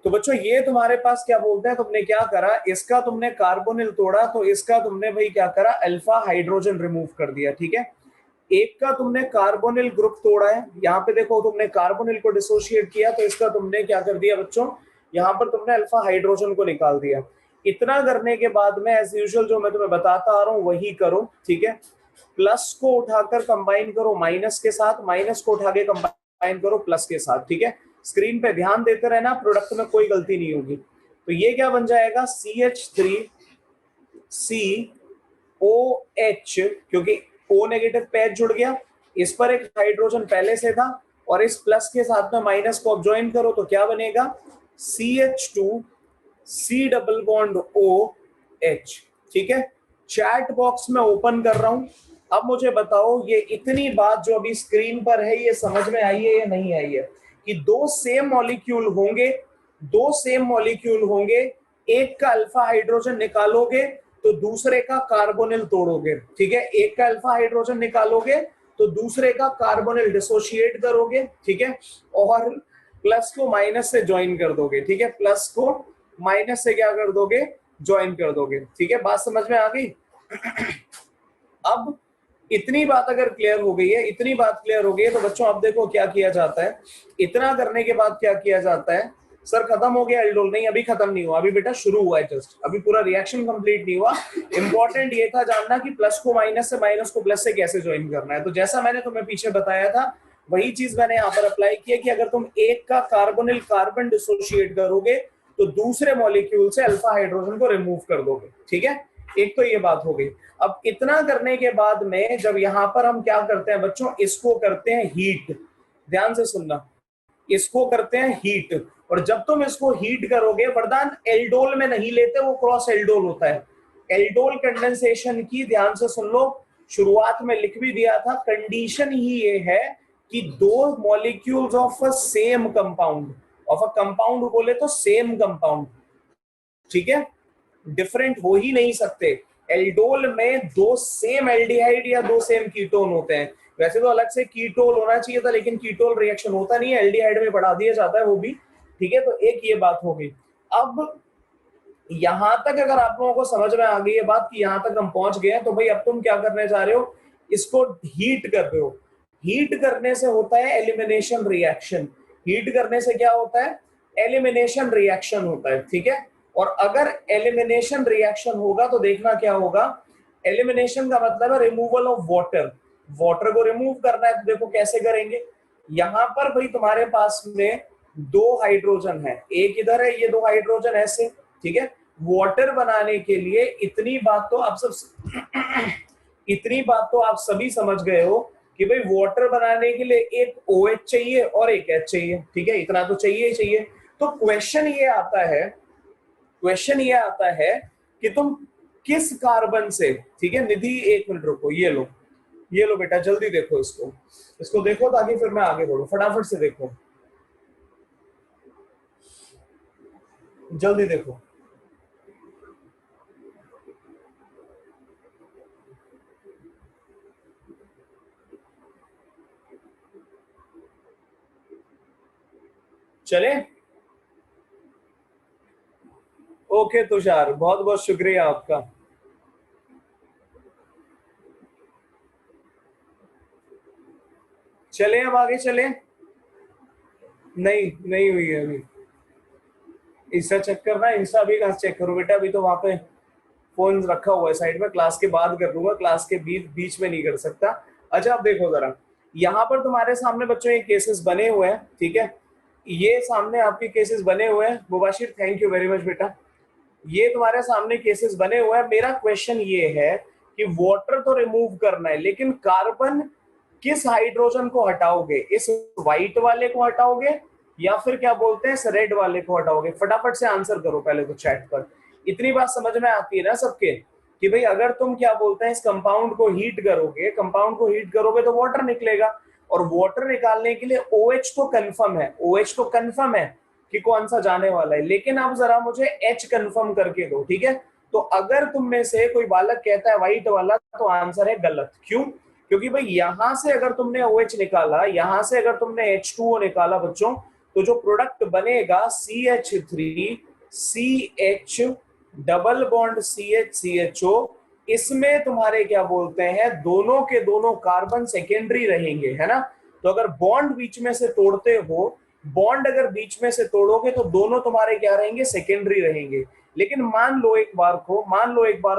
तो बच्चों ये तुम्हारे पास क्या बोलते हैं, तुमने क्या करा, इसका तुमने कार्बोनिल तोड़ा, तो इसका तुमने भाई क्या करा, अल्फा हाइड्रोजन रिमूव कर दिया, ठीक है। एक का तुमने कार्बोनिल ग्रुप तोड़ा है, यहाँ पे देखो तुमने कार्बोनिल को डिसोशिएट किया, तो इसका तुमने क्या कर दिया बच्चों, यहाँ पर तुमने अल्फा हाइड्रोजन को निकाल दिया। इतना करने के बाद में एज यूजुअल जो मैं तुम्हें बताता आ रहा हूँ वही करो, ठीक है। प्लस को उठाकर कंबाइन करो माइनस के साथ, माइनस को उठा के कंबाइन करो प्लस के साथ, ठीक है। स्क्रीन पे ध्यान देते रहना, प्रोडक्ट में कोई गलती नहीं होगी। तो ये क्या बन जाएगा CH3 COH, क्योंकि O नेगेटिव पे H जुड़ गया, इस पर एक हाइड्रोजन पहले से था, और इस प्लस के साथ में माइनस को अब ज्वाइन करो तो क्या बनेगा CH2 C double bond OH, ठीक है। चैट बॉक्स में ओपन कर रहा हूं, अब मुझे बताओ ये इतनी बात जो अभी स्क्रीन पर है ये समझ में आई है या नहीं आई है, कि दो सेम मॉलिक्यूल होंगे, दो सेम मॉलिक्यूल होंगे, एक का अल्फा हाइड्रोजन निकालोगे तो दूसरे का कार्बोनिल तोड़ोगे, ठीक है। एक का अल्फा हाइड्रोजन निकालोगे तो दूसरे का कार्बोनिल डिसोशिएट करोगे, ठीक है, और प्लस को माइनस से ज्वाइन कर दोगे, ठीक है। प्लस को माइनस से क्या कर दोगे, ज्वाइन कर दोगे, ठीक है। बात समझ में आ गई। अब इतनी बात अगर क्लियर हो गई है, इतनी बात क्लियर हो गई है, तो बच्चों अब देखो क्या किया जाता है। इतना करने के बाद क्या किया जाता है, सर खत्म हो गया एल्डोल, नहीं अभी खत्म नहीं हुआ, अभी बेटा शुरू हुआ है जस्ट, अभी पूरा रिएक्शन कंप्लीट नहीं हुआ। इंपॉर्टेंट ये था जानना कि प्लस को माइनस से, माइनस को प्लस से कैसे ज्वाइन करना है। तो जैसा मैंने तुम्हें पीछे बताया था वही चीज मैंने यहाँ पर अप्लाई किया कि अगर तुम एक का कार्बोनिल कार्बन डिसोशिएट करोगे तो दूसरे मॉलिक्यूल से अल्फा हाइड्रोजन को रिमूव कर दोगे, ठीक है। एक तो ये बात हो गई। अब इतना करने के बाद में जब यहाँ पर हम क्या करते हैं बच्चों, इसको करते हैं हीट, ध्यान से सुनना, इसको करते हैं हीट। और जब तुम इसको हीट करोगे, वरदान एल्डोल में नहीं लेते, वो क्रॉस एल्डोल होता है। एल्डोल कंडेंसेशन की ध्यान से सुन लो, शुरुआत में लिख भी दिया था, कंडीशन ही ये है कि दो molecules of a same compound, of a compound बोले तो सेम कंपाउंड, ठीक है, डिफरेंट हो ही नहीं सकते। एल्डोल में दो सेम एल्डिहाइड या दो सेम कीटोन होते हैं। वैसे तो अलग से कीटोल होना चाहिए था, लेकिन कीटोल रिएक्शन होता नहीं है, एल्डिहाइड में बढ़ा दिया जाता है वो भी, ठीक है। तो एक ये बात हो गई। अब यहां तक अगर आप लोगों को समझ में आ गई ये बात कि यहां तक हम पहुंच गए हैं, तो भाई अब तुम क्या करने जा रहे हो, इसको हीट कर रहे हो। हीट करने से होता है एलिमिनेशन रिएक्शन। हीट करने से क्या होता है, एलिमिनेशन रिएक्शन होता है, ठीक है। और अगर एलिमिनेशन रिएक्शन होगा तो देखना क्या होगा, एलिमिनेशन का मतलब है रिमूवल ऑफ वाटर। वाटर को रिमूव करना है तो देखो कैसे करेंगे। यहां पर भाई तुम्हारे पास में दो हाइड्रोजन है, एक इधर है, ये दो हाइड्रोजन ऐसे, ठीक है। वाटर बनाने के लिए इतनी बात तो आप सब इतनी बात तो आप सभी समझ गए हो कि भाई वाटर बनाने के लिए एक OH चाहिए और एक H चाहिए, ठीक है, इतना तो चाहिए ही चाहिए। तो क्वेश्चन ये आता है कि तुम किस कार्बन से, ठीक है। निधि एक मिनट रुको, ये लो बेटा, जल्दी देखो इसको, इसको देखो ताकि फिर मैं आगे बढ़ूं, फटाफट से देखो, जल्दी देखो। चले, ओके तुषार, बहुत बहुत शुक्रिया आपका। चले अब आगे चले, नहीं नहीं हुई है अभी। इंस्टा चेक करना है, इंस्टा अभी कहाँ चेक करूं बेटा, अभी तो वहां पे फोन रखा हुआ है साइड में, क्लास के बाद कर लूंगा, क्लास के बीच में नहीं कर सकता। अच्छा अब देखो जरा, यहाँ पर तुम्हारे सामने बच्चों ये केसेस बने हुए हैं, ठीक है, ये सामने आपके केसेस बने हुए हैं। Mubashir thank you very much बेटा, ये तुम्हारे सामने केसेस बने हुए हैं। मेरा क्वेश्चन ये है कि वाटर तो रिमूव करना है, लेकिन कार्बन किस हाइड्रोजन को हटाओगे, इस व्हाइट वाले को हटाओगे या फिर क्या बोलते हैं इस रेड वाले को हटाओगे? फटाफट से आंसर करो पहले तो चैट पर। इतनी बात समझ में आती है ना सबके कि भाई अगर तुम क्या बोलते हैं इस कंपाउंड को हीट करोगे, कंपाउंड को हीट करोगे तो वाटर निकलेगा, और वाटर निकालने के लिए OH तो कंफर्म है, OH तो कंफर्म है कि कौन सा जाने वाला है, लेकिन अब जरा मुझे H कंफर्म करके दो, ठीक है। तो अगर तुम में से कोई बालक कहता है व्हाइट वाला, तो आंसर है गलत। क्यों? क्योंकि भाई यहां से अगर तुमने OH निकाला, यहां से अगर तुमने H2O निकाला बच्चों, तो जो प्रोडक्ट बनेगा CH3CH डबल बॉन्ड CH इसमें तुम्हारे क्या बोलते हैं दोनों के दोनों कार्बन सेकेंडरी रहेंगे, है ना। तो अगर बॉन्ड बीच में से तोड़ते हो, बॉन्ड अगर बीच में से तोड़ोगे तो दोनों तुम्हारे क्या रहेंगे, सेकेंडरी रहेंगे। लेकिन मान लो एक बार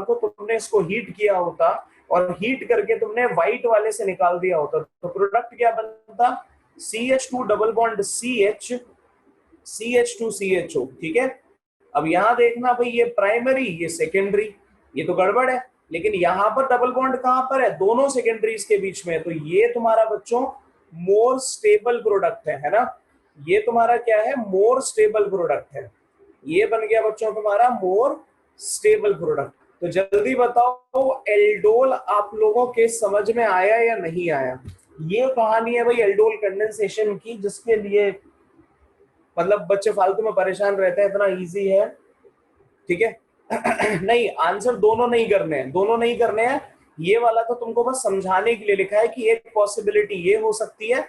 को तुमने इसको हीट किया होता और हीट करके तुमने व्हाइट वाले से निकाल दिया होता, तो प्रोडक्ट क्या बनता, CH2 डबल बॉन्ड CH2CHO, ठीक है। अब यहां देखना भाई, ये प्राइमरी ये सेकेंडरी, ये तो गड़बड़ है। लेकिन यहां पर डबल बॉन्ड कहां पर है, दोनों सेकेंडरीज के बीच में, तो ये तुम्हारा बच्चों मोर स्टेबल प्रोडक्ट है ना। ये तुम्हारा क्या है, मोर स्टेबल प्रोडक्ट है। ये बन गया बच्चों तुम्हारा मोर स्टेबल प्रोडक्ट। तो जल्दी बताओ एल्डोल आप लोगों के समझ में आया या नहीं आया? ये कहानी है भाई एल्डोल कंडेंसेशन की, जिसके लिए मतलब बच्चे फालतू में परेशान रहते हैं, इतना इजी है, ठीक है। नहीं, आंसर दोनों नहीं करने हैं, दोनों नहीं करने हैं। ये वाला तो तुमको बस समझाने के लिए लिखा है कि एक पॉसिबिलिटी ये हो सकती है,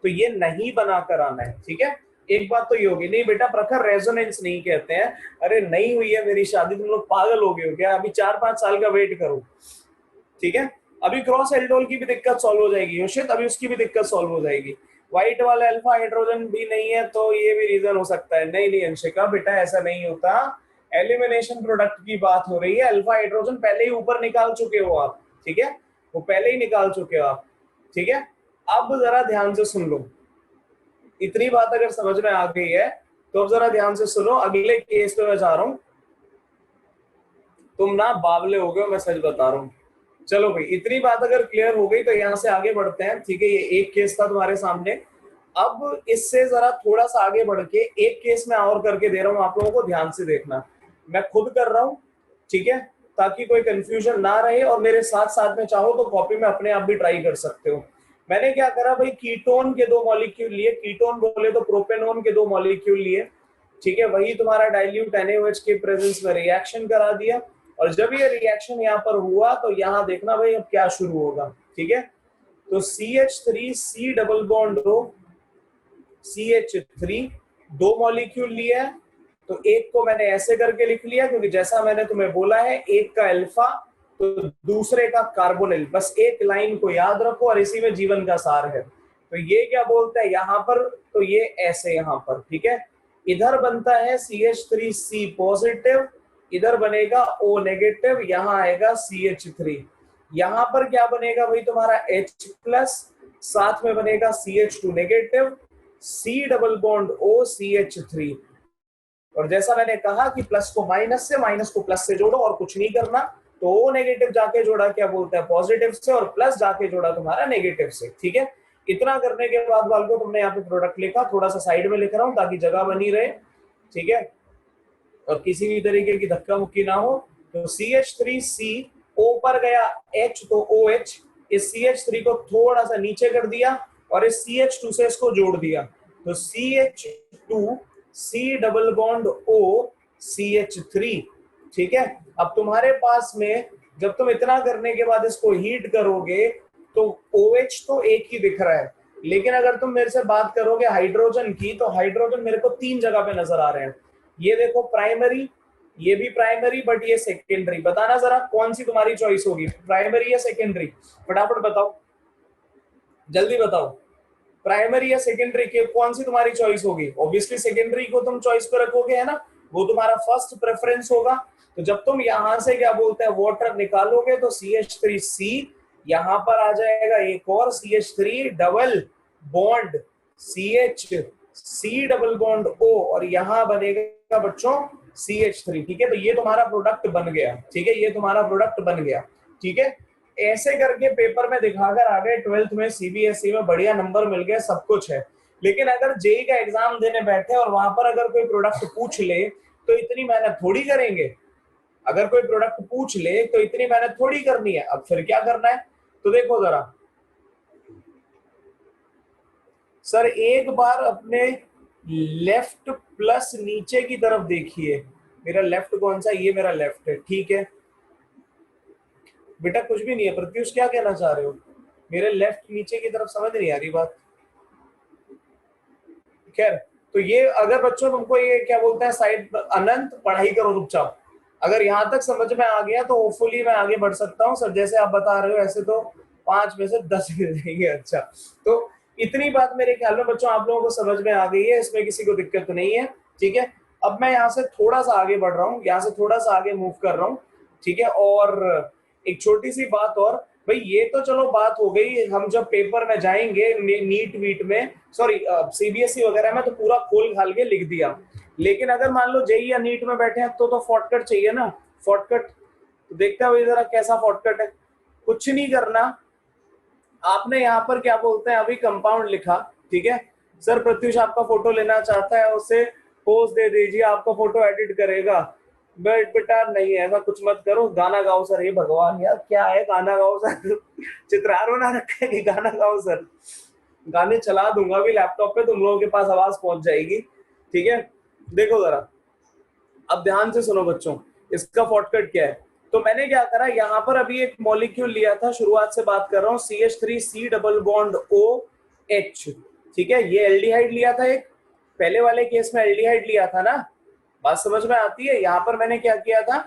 तो ये नहीं बना कर आना है, ठीक है। एक बात तो ये होगी, नहीं बेटा प्रखर रेजोनेंस नहीं कहते हैं। अरे नहीं हुई है मेरी शादी, तुम लोग पागल हो गए हो क्या? अभी 4-5 साल का वेट करो, ठीक है। अभी क्रॉस एल्डोल की भी दिक्कत सॉल्व हो जाएगी योशित, अभी उसकी भी दिक्कत सॉल्व हो जाएगी। व्हाइट वाला अल्फा हाइड्रोजन भी नहीं है तो ये भी रीजन हो सकता है। नहीं नहीं अंशिका बेटा ऐसा नहीं होता, एलिमिनेशन प्रोडक्ट की बात हो रही है, अल्फा हाइड्रोजन पहले ही ऊपर निकाल चुके हो आप, ठीक है, वो पहले ही निकाल चुके हो आप, ठीक है। अब जरा ध्यान से सुन लो, इतनी बात अगर समझ में आ गई है तो अब जरा ध्यान से सुनो, अगले केस पे मैं जा रहा हूं। तुम ना बावले हो गए हो, मैं सच बता रहा हूँ। चलो भाई, इतनी बात अगर क्लियर हो गई तो यहाँ से आगे बढ़ते हैं, ठीक है। ये एक केस था तुम्हारे सामने। अब इससे जरा थोड़ा सा आगे बढ़ के एक केस मैं और करके दे रहा हूँ आप लोगों को, ध्यान से देखना। मैं खुद कर रहा हूँ, ठीक है, ताकि कोई कंफ्यूजन ना रहे, और मेरे साथ साथ में चाहो तो कॉपी में अपने आप भी ट्राई कर सकते हो। मैंने क्या करा भाई, कीटोन के 2 मॉलिक्यूल लिए, कीटोन बोले तो प्रोपेनोन के 2 मॉलिक्यूल लिए, ठीक है। वही तुम्हारा डाइल्यूट NaOH के प्रेजेंस में रिएक्शन करा दिया, और जब ये रिएक्शन यहाँ पर हुआ तो यहाँ देखना भाई अब क्या शुरू होगा, ठीक है। तो CH3C double bond O CH3 2 molecule लिया है, तो एक को मैंने ऐसे करके लिख लिया, क्योंकि जैसा मैंने तुम्हें बोला है, एक का अल्फा तो दूसरे का कार्बोनिल, बस एक लाइन को याद रखो और इसी में जीवन का सार है। तो ये क्या बोलते हैं यहाँ पर, तो ये ऐसे यहाँ पर, ठीक है। इधर बनता है CH3C पॉजिटिव, इधर बनेगा O नेगेटिव, यहाँ आएगा CH3। यहाँ पर क्या बनेगा भाई तुम्हारा H प्लस, साथ में बनेगा CH2 negative, C double bond O CH3। और जैसा मैंने कहा कि प्लस को माइनस से, माइनस को प्लस से जोड़ो और कुछ नहीं करना। तो O नेगेटिव जाके जोड़ा क्या बोलते हैं पॉजिटिव से, और प्लस जाके जोड़ा तुम्हारा नेगेटिव से, ठीक है। इतना करने के बाद वाल को तुमने यहाँ पे प्रोडक्ट लिखा, थोड़ा सा साइड में लिख रहा हूँ ताकि जगह बनी रहे, ठीक है, और किसी भी तरीके की धक्का मुक्की ना हो। तो CH3C O पर गया H, तो OH, इस CH3 को थोड़ा सा नीचे कर दिया और इस CH2 से इसको जोड़ दिया, तो CH2C double bond O CH3, ठीक है। अब तुम्हारे पास में जब तुम इतना करने के बाद इसको हीट करोगे तो OH तो एक ही दिख रहा है, लेकिन अगर तुम मेरे से बात करोगे हाइड्रोजन की, तो हाइड्रोजन मेरे को 3 जगह पे नजर आ रहे हैं। ये देखो प्राइमरी, ये भी प्राइमरी, बट ये सेकेंडरी। बताना जरा कौन सी तुम्हारी चॉइस होगी, प्राइमरी या सेकेंडरी? फटाफट बताओ, जल्दी बताओ, प्राइमरी या सेकेंडरी के कौन सी तुम्हारी चॉइस होगी? ऑब्वियसली सेकेंडरी को तुम चॉइस पे रखोगे, है ना, वो तुम्हारा फर्स्ट प्रेफरेंस होगा। तो जब तुम यहां से क्या बोलते हैं वाटर निकालोगे तो CH3C यहां पर आ जाएगा, एक और CH3 double bond CH double bond O, और यहां बनेगा बच्चों CH3, ठीक है। तो ये तुम्हारा प्रोडक्ट बन गया, ठीक है, ये तुम्हारा प्रोडक्ट बन गया, ठीक है। ऐसे करके पेपर में दिखाकर आ गए, 12th में CBSE में बढ़िया नंबर मिल गए, सब कुछ है। लेकिन अगर जेई का एग्जाम देने बैठे और वहां पर अगर कोई प्रोडक्ट पूछ ले तो इतनी मेहनत थोड़ी करेंगे। अगर कोई प्रोडक्ट पूछ ले तो इतनी मेहनत थोड़ी करनी है। अब फिर क्या करना है, तो देखो जरा सर, एक बार अपने लेफ्ट प्लस नीचे की तरफ देखिए। मेरा लेफ्ट कौन सा, ये मेरा लेफ्ट है, ठीक है बेटा, कुछ भी नहीं है। प्रत्युष क्या कहना चाह रहे हो? मेरे लेफ्ट नीचे की तरफ समझ नहीं आ रही बात। खैर, तो ये अगर बच्चों तुमको ये क्या बोलते हैं साइड, अनंत पढ़ाई करो चुपचाप। अगर यहाँ तक समझ में आ गया तो होपफुली मैं आगे बढ़ सकता हूँ। सर जैसे आप बता रहे हो ऐसे तो 5 में से 10 मिल जाएंगे। अच्छा, तो इतनी बात मेरे ख्याल में बच्चों आप लोगों को समझ में आ गई है, इसमें किसी को दिक्कत नहीं है, ठीक है। अब मैं यहाँ से थोड़ा सा आगे बढ़ रहा हूँ, यहाँ से थोड़ा सा आगे मूव कर रहा हूँ, ठीक है। और एक छोटी सी बात और भाई, ये तो चलो बात हो गई, हम जब पेपर में जाएंगे नीट वीट में, सॉरी CBSE वगैरह में, तो पूरा खोल खाल के लिख दिया। लेकिन अगर मान लो जेई या नीट में बैठे हैं तो शॉर्टकट चाहिए ना, शॉर्टकट। तो देखते हैं जरा कैसा शॉर्टकट है। कुछ नहीं करना, आपने यहाँ पर क्या बोलते हैं अभी कंपाउंड लिखा, ठीक है। सर प्रत्युष आपका फोटो लेना चाहता है, उसे पोज दे दीजिए, आपका फोटो एडिट करेगा। बेटा नहीं, ऐसा कुछ मत करो, गाना गाओ सर। ये भगवान यार, क्या है गाना गाओ सर? चित्रहार बना रखा है कि गाना गाओ सर? गाने चला दूंगा अभी लैपटॉप पे, तुम लोगों के पास आवाज पहुंच जाएगी, ठीक है। देखो जरा, अब ध्यान से सुनो बच्चों, इसका शॉर्टकट क्या है। तो मैंने क्या करा, यहाँ पर अभी एक मॉलिक्यूल लिया था, शुरुआत से बात कर रहा हूँ, CH3C डबल बॉन्ड OH, ठीक है। ये एल्डिहाइड लिया था एक, पहले वाले केस में एल्डिहाइड लिया था ना, बात समझ में आती है। यहाँ पर मैंने क्या किया था,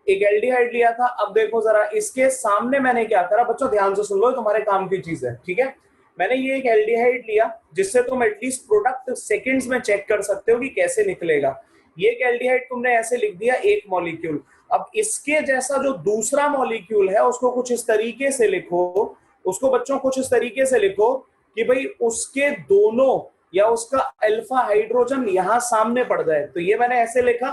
एक एल्डिहाइड लिया था। अब देखो जरा, इसके सामने मैंने क्या करा, बच्चों ध्यान से सुन लो, तुम्हारे काम की चीज है, ठीक है। मैंने ये एक एल्डिहाइड लिया, जिससे तुम एटलीस्ट प्रोडक्ट सेकंड्स में चेक कर सकते हो कि कैसे निकलेगा। ये एक एल्डिहाइड तुमने ऐसे लिख दिया, एक मॉलिक्यूल। अब इसके जैसा जो दूसरा मॉलिक्यूल है उसको कुछ इस तरीके से लिखो, उसको बच्चों कुछ इस तरीके से लिखो कि भाई उसके दोनों या उसका अल्फा हाइड्रोजन यहां सामने पड़ जाए। तो ये मैंने ऐसे लिखा,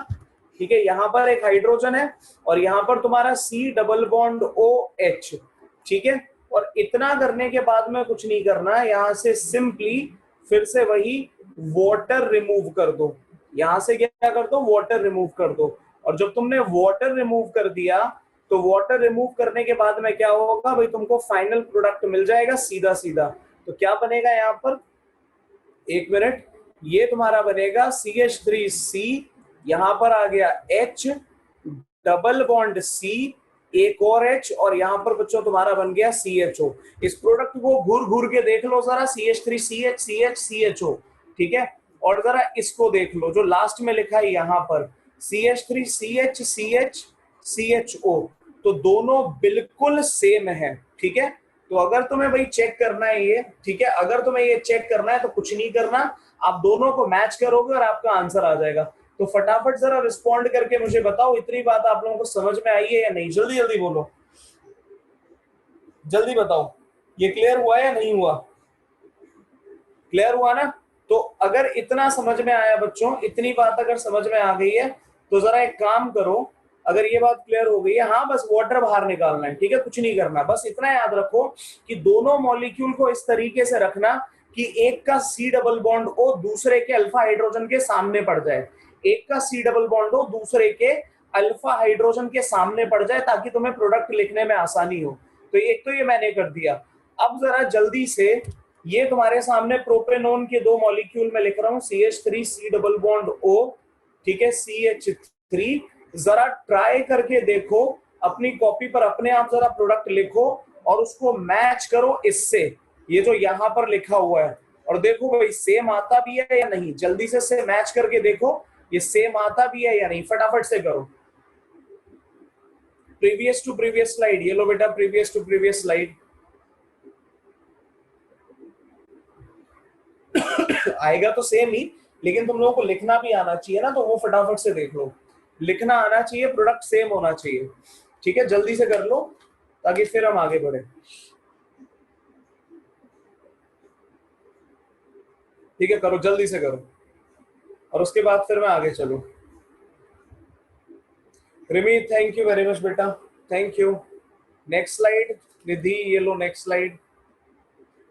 ठीक है, यहां पर एक हाइड्रोजन है और यहां पर तुम्हारा C डबल बॉन्ड OH, ठीक है। और इतना करने के बाद में कुछ नहीं करना है, यहां से सिंपली फिर से वही वाटर रिमूव कर दो, यहां से क्या कर दो, वाटर रिमूव कर दो। और जब तुमने वाटर रिमूव कर दिया तो वाटर रिमूव करने के बाद में क्या होगा भाई, तुमको फाइनल प्रोडक्ट मिल जाएगा सीधा सीधा। तो क्या बनेगा यहाँ पर, एक मिनट, ये तुम्हारा बनेगा CH3C, यहां पर आ गया H डबल बॉन्ड C, एक और H, और यहां पर बच्चों तुम्हारा बन गया CHO। इस प्रोडक्ट को घूर घूर के देख लो जरा, CH3CH CH CHO, ठीक है। और जरा इसको देख लो जो लास्ट में लिखा है यहां पर CH3CH CH CHO, तो दोनों बिल्कुल सेम है, ठीक है। तो अगर तुम्हें भाई चेक करना है ये, ठीक है, अगर तुम्हें ये चेक करना है तो कुछ नहीं करना, आप दोनों को मैच करोगे और आपका आंसर आ जाएगा। तो फटाफट जरा रिस्पॉन्ड करके मुझे बताओ, इतनी बात आप लोगों को समझ में आई है या नहीं, जल्दी जल्दी बोलो, जल्दी बताओ, ये क्लियर हुआ या नहीं हुआ, क्लियर हुआ ना। तो अगर इतना समझ में आया बच्चों, इतनी बात अगर समझ में आ गई है तो जरा एक काम करो, अगर ये बात क्लियर हो गई है, हाँ बस वाटर बाहर निकालना है, ठीक है, कुछ नहीं करना, बस इतना याद रखो कि दोनों मॉलिक्यूल को इस तरीके से रखना कि एक का C डबल बॉन्ड O दूसरे के अल्फा हाइड्रोजन के सामने पड़ जाए, एक का C डबल बॉन्ड O दूसरे के अल्फा हाइड्रोजन के सामने पड़ जाए, ताकि तुम्हें प्रोडक्ट लिखने में आसानी हो। तो एक तो ये मैंने कर दिया। अब जरा जल्दी से ये तुम्हारे सामने प्रोपेनोन के दो मॉलिक्यूल में लिख रहा हूं, CH3C डबल बॉन्ड O, ठीक है, CH3, जरा ट्राई करके देखो, अपनी कॉपी पर अपने आप जरा प्रोडक्ट लिखो और उसको मैच करो इससे, ये जो यहां पर लिखा हुआ है, और देखो भाई सेम आता भी है या नहीं, जल्दी से मैच करके देखो ये सेम आता भी है या नहीं, फटाफट से करो। प्रीवियस टू प्रीवियस स्लाइड, ये लो बेटा, प्रीवियस टू प्रीवियस स्लाइड आएगा तो सेम ही, लेकिन तुम लोगों को लिखना भी आना चाहिए ना, तो वो फटाफट से देख लो, लिखना आना चाहिए, प्रोडक्ट सेम होना चाहिए, ठीक है, जल्दी से कर लो ताकि फिर हम आगे बढ़े, ठीक है, करो जल्दी से करो, और उसके बाद फिर मैं आगे चलूं। Rimi thank you very much बेटा, थैंक यू। नेक्स्ट स्लाइड निधि, ये लो नेक्स्ट स्लाइड,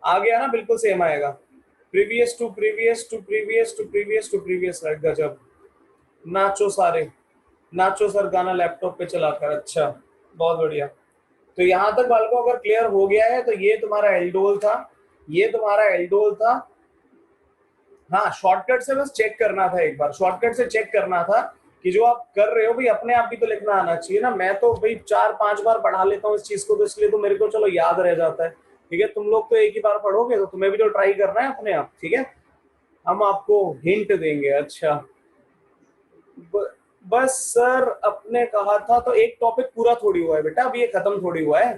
आ गया ना, बिल्कुल सेम आएगा, previous to previous to previous to previous to previous slide, गजब, नाचो सारे, नाचो सर गाना लैपटॉप पे चलाकर, अच्छा बहुत बढ़िया। तो यहां तक बालकों अगर क्लियर हो गया है तो ये तुम्हारा एल्डोल था, ये तुम्हारा एल्डोल था। हाँ, शॉर्टकट से बस चेक करना था, एक बार शॉर्टकट से चेक करना था कि जो आप कर रहे हो भाई अपने आप भी तो लिखना आना चाहिए ना। मैं तो भाई 4-5 बार पढ़ा लेता हूँ इस चीज को, तो इसलिए तो मेरे को चलो याद रह जाता है, ठीक है। तुम लोग तो एक ही बार पढ़ोगे तो तुम्हें भी तो ट्राई करना है अपने आप, ठीक है, हम आपको हिंट देंगे। अच्छा बस सर अपने कहा था, तो एक टॉपिक पूरा थोड़ी हुआ है बेटा, अभी ये खत्म थोड़ी हुआ है,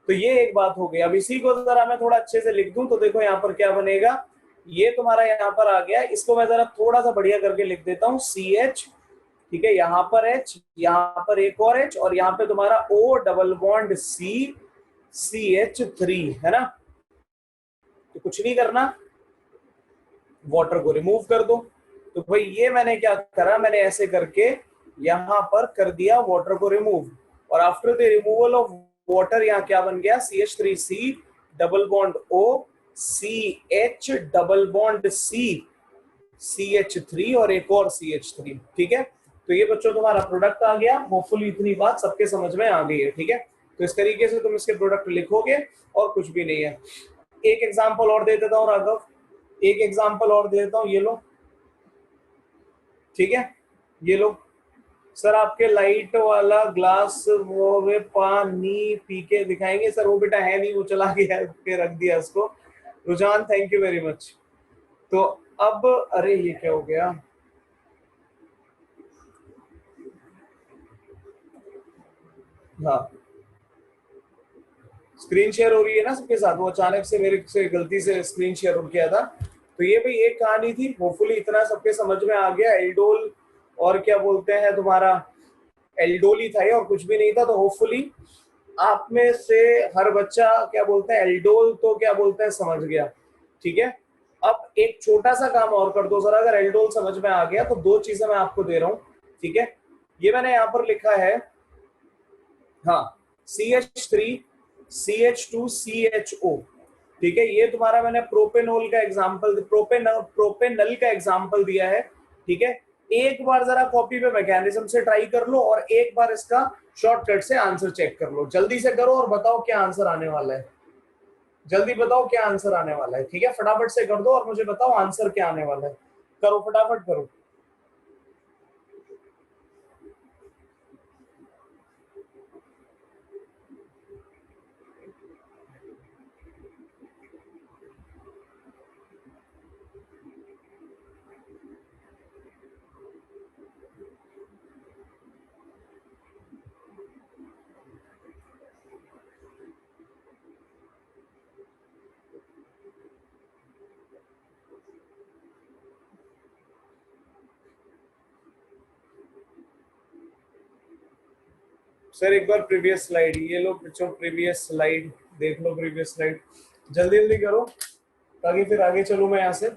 तो ये एक बात हो गई। अब इसी को जरा मैं थोड़ा अच्छे से लिख दूं तो देखो यहाँ पर क्या बनेगा, ये तुम्हारा यहाँ पर आ गया, इसको मैं जरा थोड़ा सा बढ़िया करके लिख देता हूँ, CH, ठीक है, यहाँ पर H, यहाँ पर एक और H, और यहाँ पे तुम्हारा O double bond C CH3, है ना। तो कुछ नहीं करना, वाटर को रिमूव कर दो। तो भाई ये मैंने क्या करा, मैंने ऐसे करके यहाँ पर कर दिया वाटर को रिमूव, और after the removal of water यहाँ क्या बन गया, CH3C double bond O CH double bond C CH3 और एक और CH3, ठीक है। तो ये बच्चों तुम्हारा प्रोडक्ट आ गया, होपफुली इतनी बात सबके समझ में आ गई है, ठीक है। तो इस तरीके से तुम इसके प्रोडक्ट लिखोगे और कुछ भी नहीं है। एक एग्जांपल और दे देता हूँ राघव, एक एग्जांपल और दे देता हूँ, ये लो, ठीक है, ये लो सर, आपके लाइट वाला ग्लास वो वे पानी पी के दिखाएंगे सर, वो बेटा है नहीं, वो चला गया के रख दिया उसको। रुझान थैंक यू वेरी मच। तो अब अरे ये क्या हो गया, हाँ स्क्रीन शेयर हो रही है ना सबके साथ, वो अचानक से मेरे से गलती से स्क्रीन शेयर हो गया था। तो ये भाई एक कहानी थी, होपफुली इतना सबके समझ में आ गया। एल्डोल और क्या बोलते हैं तुम्हारा, एल्डोल ही था ये और कुछ भी नहीं था। तो होपफुली आप में से हर बच्चा क्या बोलते हैं एल्डोल तो क्या बोलते हैं समझ गया, ठीक है। अब एक छोटा सा काम और कर दो जरा, अगर एल्डोल समझ में आ गया तो दो चीजें मैं आपको दे रहा हूं, ठीक है। ये मैंने यहां पर लिखा है, हाँ, CH3 CH2 CHO, ठीक है। ये तुम्हारा मैंने प्रोपेनोल का एग्जांपल, प्रोपेनल का एग्जांपल दिया है, ठीक है। एक बार जरा कॉपी पे मैकेनिज्म से ट्राई कर लो और एक बार इसका शॉर्टकट से आंसर चेक कर लो, जल्दी से करो और बताओ क्या आंसर आने वाला है, जल्दी बताओ क्या आंसर आने वाला है, ठीक है। फटाफट से कर दो और मुझे बताओ आंसर क्या आने वाला है, करो फटाफट करो। सर एक बार प्रीवियस स्लाइड, ये लो बच्चों प्रीवियस स्लाइड देख लो, प्रीवियस स्लाइड जल्दी जल्दी करो ताकि फिर आगे चलूं मैं यहाँ से।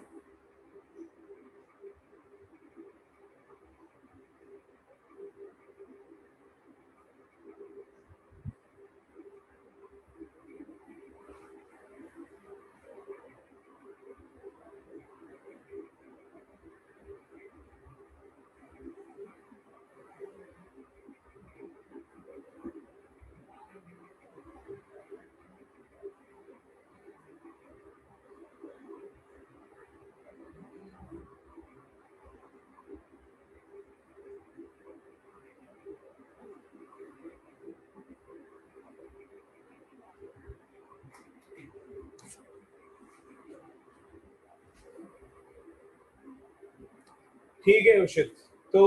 ठीक है उषित, तो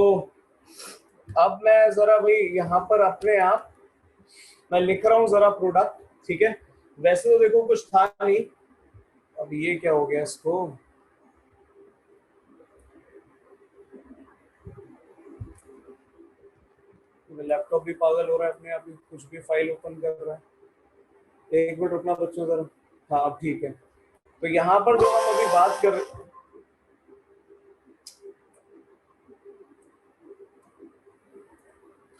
अब मैं जरा भाई यहाँ पर अपने आप मैं लिख रहा हूँ जरा प्रोडक्ट, ठीक है। वैसे तो देखो कुछ था नहीं, अब ये क्या हो गया इसको, लैपटॉप भी पागल हो रहा है अपने आप ही, कुछ भी फाइल ओपन कर रहा है। एक मिनट रुकना बच्चों जरा, हाँ अब ठीक है। तो यहाँ पर जो हम अभी बात कर रहे,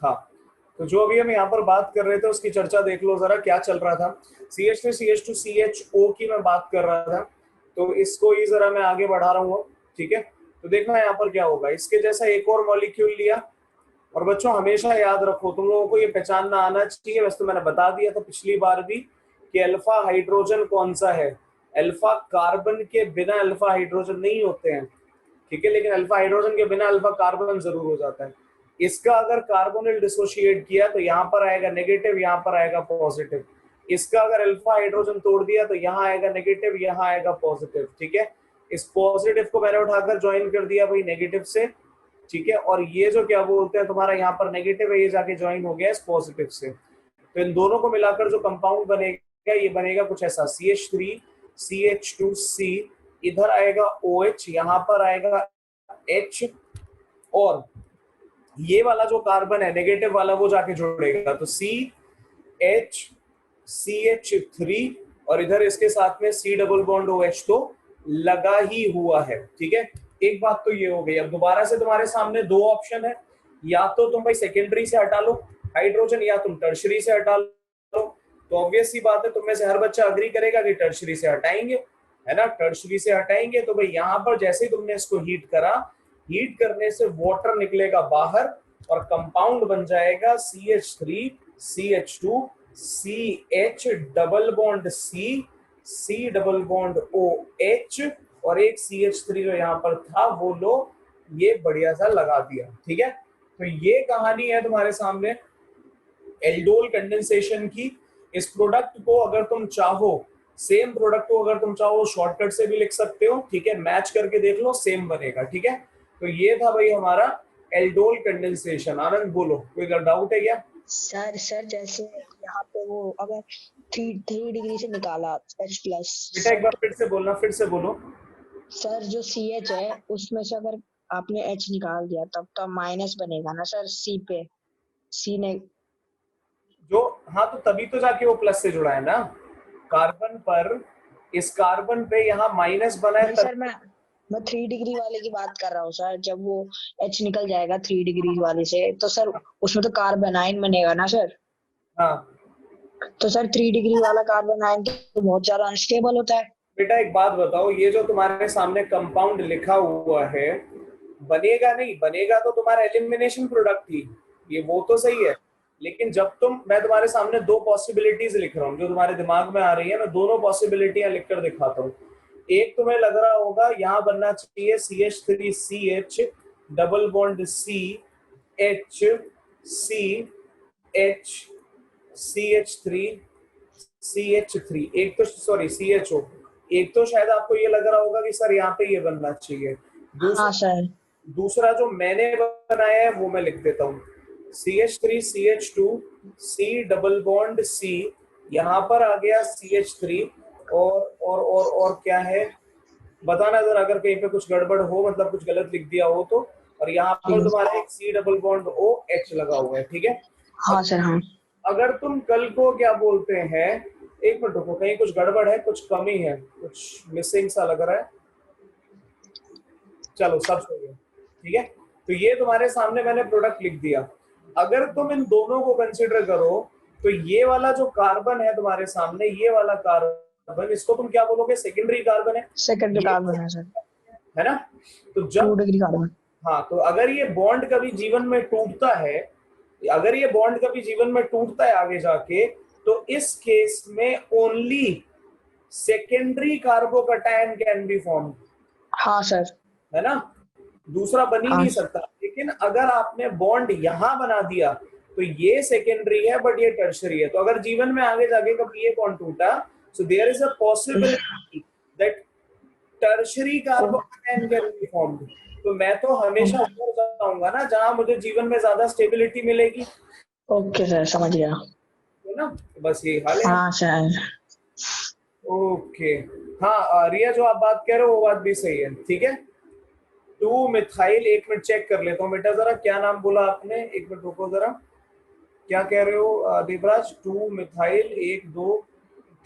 हाँ, तो जो अभी हम यहाँ पर बात कर रहे थे उसकी चर्चा देख लो जरा क्या चल रहा था। CH3 CH2 CHO की मैं बात कर रहा था, तो इसको ही जरा मैं आगे बढ़ा रहा हूँ, ठीक है। तो देखना यहाँ पर क्या होगा, इसके जैसा एक और मॉलिक्यूल लिया, और बच्चों हमेशा याद रखो, तुम लोगों को ये पहचानना आना चाहिए, वैसे तो मैंने बता दिया था पिछली बार भी कि अल्फा हाइड्रोजन कौन सा है। अल्फा कार्बन के बिना अल्फा हाइड्रोजन नहीं होते हैं, ठीक है, लेकिन अल्फा हाइड्रोजन के बिना अल्फा कार्बन जरूर हो जाता है। इसका अगर कार्बोनिल डिसोशिएट किया तो यहाँ पर आएगा नेगेटिव, यहाँ पर आएगा पॉजिटिव। इसका अगर अल्फा हाइड्रोजन तोड़ दिया तो यहाँ आएगा नेगेटिव, यहाँ आएगा पॉजिटिव, ठीक है। इस पॉजिटिव को मैंने उठाकर ज्वाइन कर दिया भाई नेगेटिव से, ठीक है। और ये जो क्या बोलते हैं तुम्हारा यहाँ पर नेगेटिव है, ये जाके ज्वाइन हो गया इस पॉजिटिव से। तो इन दोनों को मिलाकर जो कंपाउंड बनेगा ये बनेगा कुछ ऐसा, CH3 CH2C, इधर आएगा OH, यहाँ पर आएगा H, और ये वाला जो कार्बन है नेगेटिव वाला वो जाके जुड़ेगा, तो CH3, और इधर इसके साथ में C डबल बॉन्ड OH तो लगा ही हुआ है, ठीक है। एक बात तो ये हो गई। अब दोबारा से तुम्हारे सामने दो ऑप्शन है, या तो तुम भाई सेकेंडरी से हटा लो हाइड्रोजन, या तुम टर्शरी से हटा लो। तो ऑब्वियस सी बात है, तुम में से हर बच्चा अग्री करेगा कि टर्शरी से हटाएंगे, है ना। टर्शरी से हटाएंगे तो भाई यहाँ पर जैसे ही तुमने इसको हीट करा, हीट करने से वाटर निकलेगा बाहर और कंपाउंड बन जाएगा CH3 CH2 CH double bond C double bond OH, और एक CH3 जो यहाँ पर था वो लो ये बढ़िया सा लगा दिया, ठीक है। तो ये कहानी है तुम्हारे सामने एल्डोल कंडेंसेशन की। इस प्रोडक्ट को अगर तुम चाहो, सेम प्रोडक्ट को अगर तुम चाहो शॉर्टकट से भी लिख सकते हो, ठीक है, मैच करके देख लो सेम बनेगा, ठीक है। तो ये था भाई हमारा एल्डोल कंडेंसेशन। आनंद बोलो, कोई डाउट है क्या? सर जैसे यहाँ पे वो अगर 3 डिग्री से निकाला H+, बेटा एक बार फिर से बोलना, फिर से बोलो। सर जो CH है उसमें से अगर आपने H निकाल दिया तब तो माइनस बनेगा ना सर, C पे, C ने जो, हाँ तो तभी तो जाके वो प्लस से जुड़ा है ना कार्बन पर, इस कार्बन पे यहाँ माइनस बना है नहीं तब। सर, मैं 3 डिग्री वाले की बात कर रहा हूँ सर। जब वो H निकल जाएगा 3 डिग्री वाले से, तो सर उसमें तो कार्बन आयन बनेगा ना सर। हाँ तो सर 3 डिग्री वाला कार्बन आयन तो बहुत ज्यादा अनस्टेबल होता है। बेटा एक बात बताओ, ये जो तुम्हारे सामने कंपाउंड लिखा हुआ है, बनेगा नहीं, बनेगा तो तुम्हारा एलिमिनेशन प्रोडक्ट ही, ये वो तो सही है। लेकिन जब मैं तुम्हारे सामने दो पॉसिबिलिटीज लिख रहा हूँ जो तुम्हारे दिमाग में आ रही है, मैं दोनों पॉसिबिलिटियां लिखकर दिखाता हूँ। एक तुम्हें लग रहा होगा यहाँ बनना चाहिए CH3CH double bond CH, CH3 एक तो सॉरी CHO, एक तो शायद आपको ये लग रहा होगा कि सर यहाँ पे ये बनना चाहिए। हाँ दूसरा सर। दूसरा जो मैंने बनाया है वो मैं लिख देता हूँ, CH3CH2 C double bond C, यहाँ पर आ गया CH3, और क्या है बताना जरा, अगर कहीं पे कुछ गड़बड़ हो, मतलब कुछ गलत लिख दिया हो तो। और यहाँ ठीक पर है। तुम्हारा एक C डबल बॉन्ड OH लगा हुआ है, ठीक है। हाँ सर। हाँ अगर तुम कल को क्या बोलते हैं, एक मिनट रुको, कहीं कुछ गड़बड़ है, कुछ कमी है, कुछ मिसिंग सा लग रहा है। चलो सब सही है, ठीक है। तो ये तुम्हारे सामने मैंने प्रोडक्ट लिख दिया। अगर तुम इन दोनों को कंसिडर करो, तो ये वाला जो कार्बन है तुम्हारे सामने, ये वाला कार्बन, इसको तुम क्या बोलोगे, सेकेंडरी कार्बन है, सेकंड ये कार्बन है सर। है ना। तो 2 जब, डिग्री कार्बन। हाँ तो अगर ये बॉन्ड कभी जीवन में टूटता है, अगर ये बॉन्ड कभी जीवन में टूटता है आगे जाके, तो इस केस में only secondary carbocation can B form, हाँ सर। है ना, दूसरा बन ही हाँ नहीं सकता। लेकिन अगर आपने बॉन्ड यहां बना दिया, तो ये सेकेंडरी है बट ये टर्शरी है। तो अगर जीवन में आगे जाके कभी ये बॉन्ड टूटा, so there is a possibility that tertiary carbocation can be formed. तो मैं तो हमेशा ऊपर जाऊंगा ना जहां मुझे जीवन में ज्यादा स्टेबिलिटी मिलेगी, ओके सर, समझ गया। है ना। बस यही हाल है। हाँ सर। ओके, हाँ रिया जो आप बात कह रहे हो वो बात भी सही है, ठीक है। 2 मिथाइल, एक मिनट चेक कर लेता हूँ बेटा जरा, क्या नाम बोला आपने, एक मिनट रुको जरा, क्या कह रहे हो देवराज, 2 मिथाइल 1 2,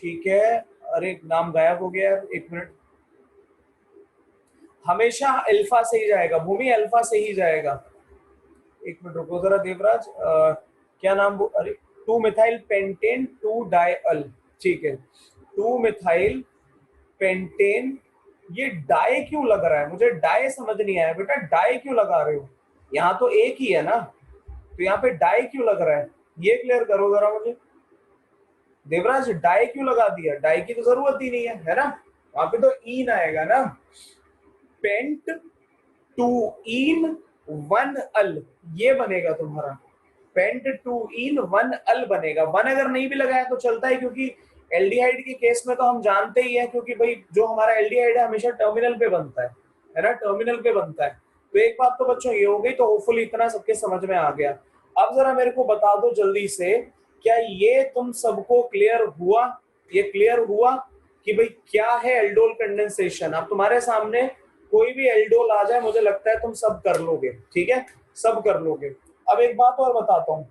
ठीक है। अरे नाम गायब हो गया, एक मिनट, हमेशा अल्फा से ही जाएगा भूमि, अल्फा से ही जाएगा। एक मिनट रुको जरा देवराज, क्या नाम अरे 2 मिथाइल पेंटेन 2 डायल, ठीक है। 2 मिथाइल पेंटेन, ये डाई क्यों लग रहा है मुझे, डाई समझ नहीं आया बेटा, डाई क्यों लगा रहे हो, यहाँ तो एक ही है ना, तो यहाँ पे डाई क्यों लग रहा है, ये क्लियर करो जरा मुझे। देवराज डाई क्यों लगा दिया, डाई की तो जरूरत ही नहीं है ना, वहां पे तो ईन आएगा ना, पेंट 2 इन 1 अल, ये बनेगा तुम्हारा, पेंट 2 इन 1 अल बनेगा। 1 अगर नहीं भी लगाया तो चलता है, क्योंकि एल्डिहाइड के केस में तो हम जानते ही है, क्योंकि भाई जो हमारा एल्डिहाइड है हमेशा टर्मिनल पे बनता है ना, टर्मिनल पे बनता है। तो एक बात तो बच्चों ये हो गई, तो होपफुली इतना सबके समझ में आ गया। अब जरा मेरे को बता दो जल्दी से, क्या ये तुम सबको क्लियर हुआ, ये क्लियर हुआ कि भाई क्या है एल्डोल कंडेंसेशन। अब तुम्हारे सामने कोई भी एल्डोल आ जाए, मुझे लगता है तुम सब कर लोगे, ठीक है, सब कर लोगे। अब एक बात और बताता हूँ,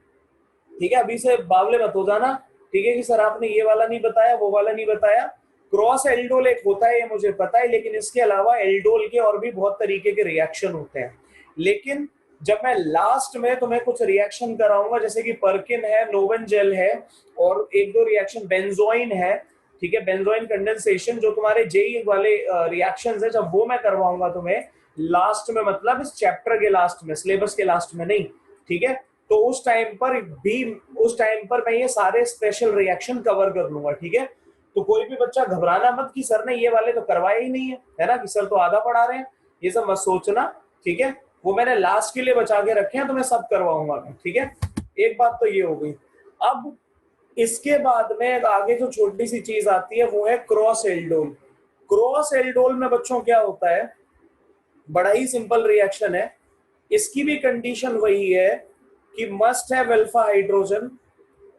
ठीक है, अभी से बावले मत हो जाना, ठीक है, कि सर आपने ये वाला नहीं बताया, वो वाला नहीं बताया। क्रॉस एल्डोल एक होता है, ये मुझे पता है, लेकिन इसके अलावा एल्डोल के और भी बहुत तरीके के रिएक्शन होते हैं। लेकिन जब मैं लास्ट में तुम्हें कुछ रिएक्शन कराऊंगा, जैसे कि पर्किन है, नोवन जेल है, और 1 2 रिएक्शन बेंजोइन है, ठीक है, बेंजोइन कंडेंसेशन, जो तुम्हारे जेई वाले रिएक्शंस है, जब वो मैं करवाऊंगा तुम्हें लास्ट में, मतलब इस चैप्टर के लास्ट में, सिलेबस के लास्ट में नहीं, ठीक है, तो उस टाइम पर मैं ये सारे स्पेशल रिएक्शन कवर कर लूंगा, ठीक है। तो कोई भी बच्चा घबराना मत कि सर ने ये वाले तो करवाए ही नहीं है ना, कि सर तो आधा पढ़ा रहे हैं, ये सब मत सोचना, ठीक है। वो मैंने लास्ट के लिए बचा के रखे हैं, तो मैं सब करवाऊंगा मैं, ठीक है। एक बात तो ये हो गई। अब इसके बाद में आगे जो छोटी सी चीज आती है वो है क्रॉस एल्डोल। क्रॉस एल्डोल में बच्चों क्या होता है, बड़ा ही सिंपल रिएक्शन है। इसकी भी कंडीशन वही है कि मस्ट हैव अल्फा हाइड्रोजन,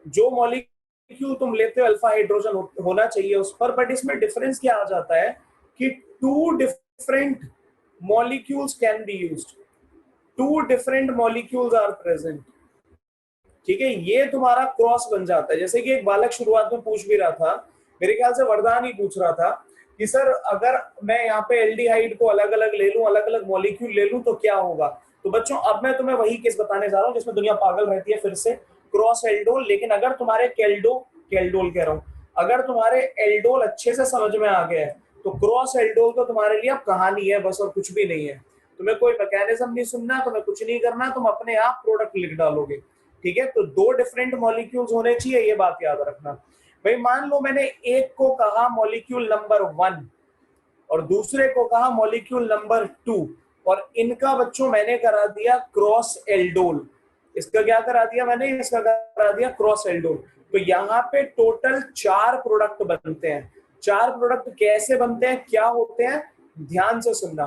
जो मॉलिक्यूल तुम लेते हो अल्फा हाइड्रोजन होना चाहिए उस पर। बट इसमें डिफरेंस क्या आ जाता है कि 2 different molecules can be used, 2 different molecules are present, ठीक है, ये तुम्हारा क्रॉस बन जाता है। जैसे कि एक बालक शुरुआत में पूछ भी रहा था, मेरे ख्याल से वरदान ही पूछ रहा था कि सर अगर मैं यहाँ पे एल्डिहाइड को अलग अलग ले लूं, अलग अलग मॉलिक्यूल ले लूं तो क्या होगा। तो बच्चों अब मैं तुम्हें वही केस बताने जा रहा हूँ जिसमें दुनिया पागल रहती है, फिर से क्रॉस एल्डोल। लेकिन अगर तुम्हारे कैल्डोल कह रहा हूँ, अगर तुम्हारे एल्डोल अच्छे से समझ में आ गया है तो क्रॉस एल्डोल तो तुम्हारे लिए अब कहानी है बस, और कुछ भी नहीं है। तुम्हें कोई मैकेनिज्म नहीं सुनना, तुम्हें कुछ नहीं करना, तुम अपने आप प्रोडक्ट लिख डालोगे। ठीक है, तो दो डिफरेंट मॉलिक्यूल्स होने चाहिए, ये बात याद रखना। भाई मान लो मैंने एक को कहा मॉलिक्यूल नंबर 1 और दूसरे को कहा मॉलिक्यूल नंबर 2, और इनका बच्चों मैंने करा दिया क्रॉस एल्डोल। इसका क्या करा दिया मैंने, इसका करा दिया क्रॉस एल्डोल। तो यहाँ पे टोटल 4 प्रोडक्ट बनते हैं। 4 प्रोडक्ट कैसे बनते हैं, क्या होते हैं, ध्यान से सुनना।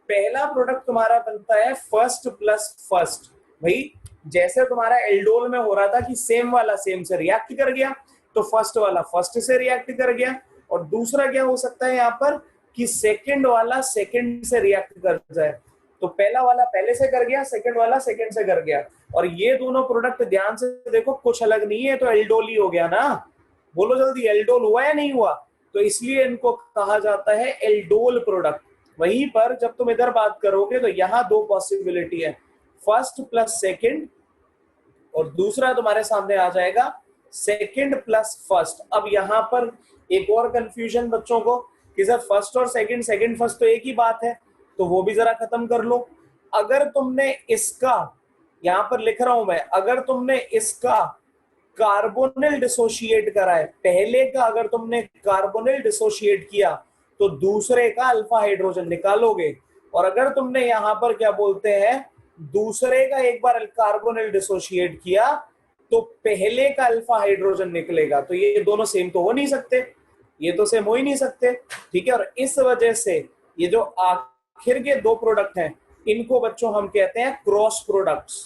पहला प्रोडक्ट तुम्हारा बनता है फर्स्ट प्लस फर्स्ट। भाई जैसे तुम्हारा एल्डोल में हो रहा था कि सेम वाला सेम से रिएक्ट कर गया, तो फर्स्ट वाला फर्स्ट से रिएक्ट कर गया। और दूसरा क्या हो सकता है यहाँ पर कि सेकंड वाला सेकंड से रिएक्ट कर जाए। तो पहला वाला पहले से कर गया, सेकंड वाला सेकंड से कर गया। और ये दोनों प्रोडक्ट ध्यान से देखो कुछ अलग नहीं है, तो एल्डोल ही हो गया ना। बोलो जल्दी, एल्डोल हुआ या नहीं हुआ। तो इसलिए इनको कहा जाता है एल्डोल प्रोडक्ट। वहीं पर जब तुम इधर बात करोगे तो यहाँ 2 पॉसिबिलिटी है, फर्स्ट प्लस सेकंड, और दूसरा तुम्हारे सामने आ जाएगा सेकंड प्लस फर्स्ट। अब यहाँ पर एक और कंफ्यूजन बच्चों को कि सर फर्स्ट और सेकंड, सेकंड फर्स्ट तो एक ही बात है, तो वो भी जरा खत्म कर लो। अगर तुमने इसका, यहां पर लिख रहा हूं मैं, अगर तुमने इसका कार्बोनिल डिसोशिएट करा है, पहले का अगर तुमने कार्बोनिल डिसोशिएट किया तो दूसरे का अल्फा हाइड्रोजन निकालोगे। और अगर तुमने यहां पर क्या बोलते हैं, दूसरे का एक बार कार्बोनिल डिसोशिएट किया तो पहले का अल्फा हाइड्रोजन निकलेगा। तो ये दोनों सेम तो हो नहीं सकते, ये तो सेम हो ही नहीं सकते। ठीक है, और इस वजह से ये जो आखिर के 2 प्रोडक्ट हैं इनको बच्चों हम कहते हैं cross products,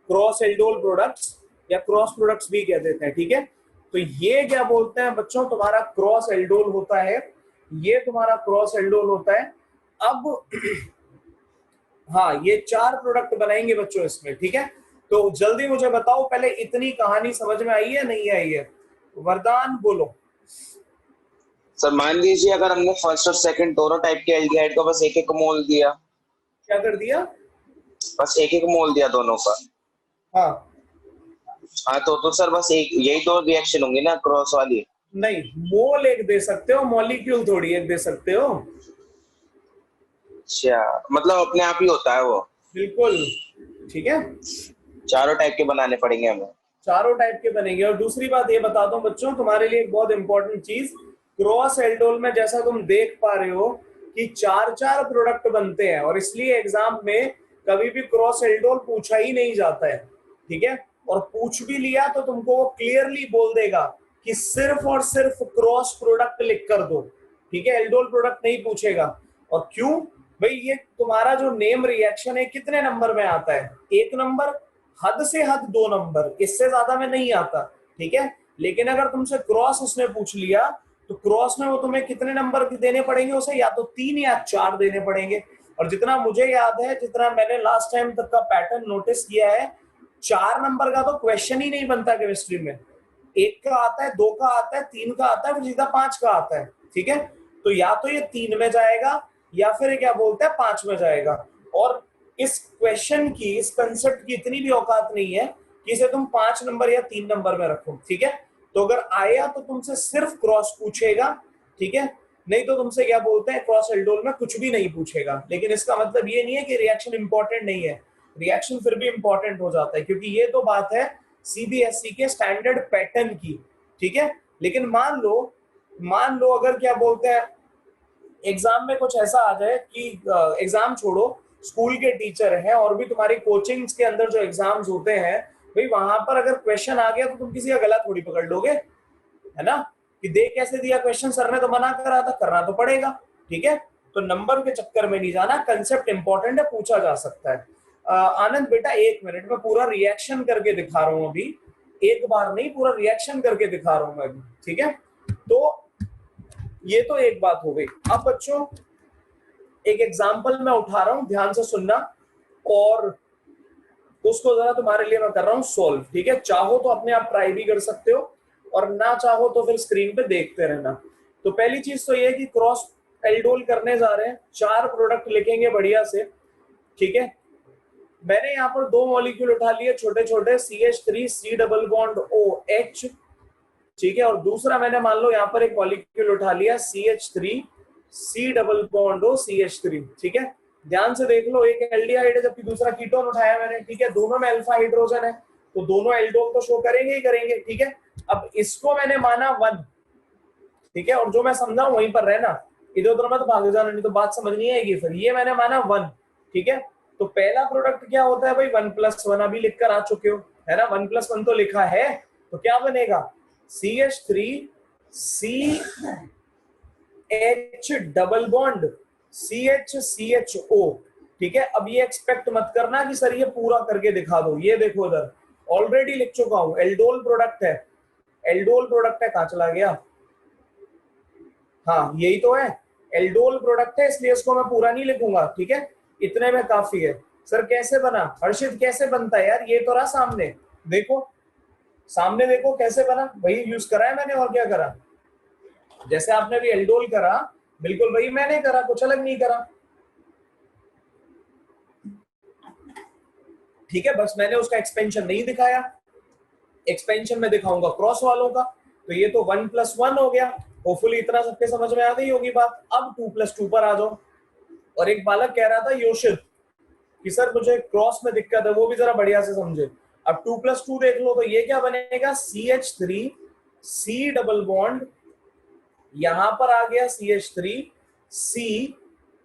cross aldol products या क्रॉस प्रोडक्ट्स भी कह देते हैं। ठीक है, तो ये क्या बोलते हैं बच्चों, तुम्हारा क्रॉस एल्डोल होता है, ये तुम्हारा क्रॉस एल्डोल होता है। अब हाँ, ये 4 प्रोडक्ट बनाएंगे बच्चों इसमें। ठीक है, तो जल्दी मुझे बताओ पहले इतनी कहानी समझ में आई है नहीं आई है, वरदान बोलो। सर मान लीजिए अगर हमने फर्स्ट और सेकंड दोनों टाइप के एल्डिहाइड को बस एक एक मोल दिया, क्या कर दिया, बस एक एक मोल दिया दोनों का। हाँ हाँ तो सर बस एक यही 2 रिएक्शन होंगी ना क्रॉस वाली। नहीं, मोल एक दे सकते हो, मॉलिक्यूल थोड़ी एक दे सकते हो। अच्छा, मतलब अपने आप ही होता है वो। बिल्कुल, ठीक है, चारों टाइप के बनाने पड़ेंगे हमें। चारों टाइप के बनेंगे। और दूसरी बात ये बता दूं बच्चों तुम्हारे लिए एक बहुत इंपॉर्टेंट चीज, क्रॉस एल्डोल में जैसा तुम देख पा रहे हो कि 4 प्रोडक्ट बनते हैं, और इसलिए एग्जाम में कभी भी क्रॉस एल्डोल पूछा ही नहीं जाता है। ठीक है, और पूछ भी लिया तो तुमको वो क्लियरली बोल देगा कि सिर्फ और सिर्फ क्रॉस प्रोडक्ट लिख कर दो। ठीक है, एल्डोल प्रोडक्ट नहीं पूछेगा। और क्यों भाई, ये तुम्हारा जो नेम रिएक्शन है कितने नंबर में आता है, 1 नंबर, हद से हद 2 नंबर, इससे ज्यादा में नहीं आता। ठीक है, लेकिन अगर तुमसे क्रॉस उसने पूछ लिया तो क्रॉस में वो तुम्हें कितने नंबर देने पड़ेंगे उसे, या तो 3 या 4 देने पड़ेंगे। और जितना मुझे याद है, जितना मैंने लास्ट टाइम तक का पैटर्न नोटिस किया है, 4 नंबर का तो क्वेश्चन ही नहीं बनता केमिस्ट्री में। 1 का आता है, 2 का आता है, 3 का आता है, फिर सीधा 5 का आता है। ठीक है, तो या तो ये 3 में जाएगा या फिर क्या बोलते हैं 5 में जाएगा। और इस क्वेश्चन की, इस कंसेप्ट की इतनी भी औकात नहीं है कि इसे तुम 5 नंबर या 3 नंबर में रखो। ठीक है, तो अगर आया तो तुमसे सिर्फ क्रॉस पूछेगा। ठीक है, नहीं तो तुमसे क्या बोलते हैं क्रॉस एल्डोल में कुछ भी नहीं पूछेगा। लेकिन इसका मतलब ये नहीं है कि रिएक्शन इंपॉर्टेंट नहीं है, रिएक्शन फिर भी इंपॉर्टेंट हो जाता है, क्योंकि ये तो बात है सीबीएसई के स्टैंडर्ड पैटर्न की। ठीक है, लेकिन मान लो अगर क्या बोलते हैं एग्जाम में कुछ ऐसा आ जाए कि एग्जाम छोड़ो, स्कूल के टीचर हैं और भी तुम्हारी कोचिंग्स के अंदर जो एग्जाम्स होते हैं, भाई वहां पर अगर क्वेश्चन आ गया तो तुम किसी का गला थोड़ी पकड़ लोगे, है ना, कि देख कैसे दिया क्वेश्चन, सर ने तो मना करा था, करना तो पड़ेगा। ठीक है, तो नंबर के चक्कर में नहीं जाना, कंसेप्ट इंपॉर्टेंट है, पूछा जा सकता है। आनंद बेटा 1 मिनट में पूरा रिएक्शन करके दिखा रहा हूं अभी, एक बार नहीं, पूरा रिएक्शन करके दिखा रहा हूं मैं अभी। ठीक है, तो ये तो एक बात हो गई। अब बच्चों एक एग्जाम्पल मैं उठा रहा हूं, ध्यान से सुनना, और उसको जरा तुम्हारे लिए मैं कर रहा हूँ सोल्व, ठीक है। चाहो तो अपने आप ट्राई भी कर सकते हो और ना चाहो तो फिर स्क्रीन पे देखते रहना। तो पहली चीज तो ये कि क्रॉस एल्डोल करने जा रहे हैं, 4 प्रोडक्ट लिखेंगे बढ़िया से, ठीक है। मैंने यहाँ पर 2 मॉलिक्यूल उठा लिए छोटे छोटे, CH3 C double bond OH, ठीक है। और दूसरा मैंने मान लो यहाँ पर एक मॉलिक्यूल उठा लिया CH3 C double bond O CH3, ठीक है। ध्यान से देख लो, एक एल्डिहाइड है जबकि दूसरा कीटोन उठाया मैंने, ठीक है। दोनों में अल्फा हाइड्रोजन है तो दोनों एल्डोल तो शो करेंगे ही करेंगे, ठीक है। अब इसको मैंने माना 1, ठीक है। और जो मैं समझा वहीं पर रहना, इधर उधर मत भाग जाना, नहीं तो बात समझ नहीं आएगी फिर। ये मैंने माना 1, ठीक है। तो पहला प्रोडक्ट क्या होता है भाई, 1+1 अभी लिखकर आ चुके हो, है ना। 1+1 तो लिखा है, तो क्या बनेगा CH3 CH double bond CHCHO, ठीक है। अब ये एक्सपेक्ट मत करना कि सर ये पूरा करके दिखा दो, ये देखो इधर ऑलरेडी लिख चुका हूं, एल्डोल प्रोडक्ट है, एल्डोल प्रोडक्ट है। कहां चला गया, हाँ यही तो है, एल्डोल प्रोडक्ट है, इसलिए इसको मैं पूरा नहीं लिखूंगा, ठीक है। इतने में काफी है। सर कैसे बना हर्षित, कैसे बनता है यार, ये तो रहा सामने, देखो सामने देखो कैसे बना, वही यूज करा है मैंने, और क्या करा, जैसे आपने भी एल्डोल करा बिल्कुल वही मैंने करा, कुछ अलग नहीं करा, ठीक है। बस मैंने उसका एक्सपेंशन नहीं दिखाया, एक्सपेंशन में दिखाऊंगा क्रॉस वालों का। तो ये तो 1+1 हो गया, होपफुली इतना सबके समझ में आ गई होगी बात। अब 2+2 पर आ जाओ। और एक बालक कह रहा था योशित कि सर मुझे क्रॉस में दिक्कत है, वो भी जरा बढ़िया से समझे। अब 2+2 देख लो, तो ये क्या बनेगा CH3 C डबल बॉन्ड, यहां पर आ गया CH3 C,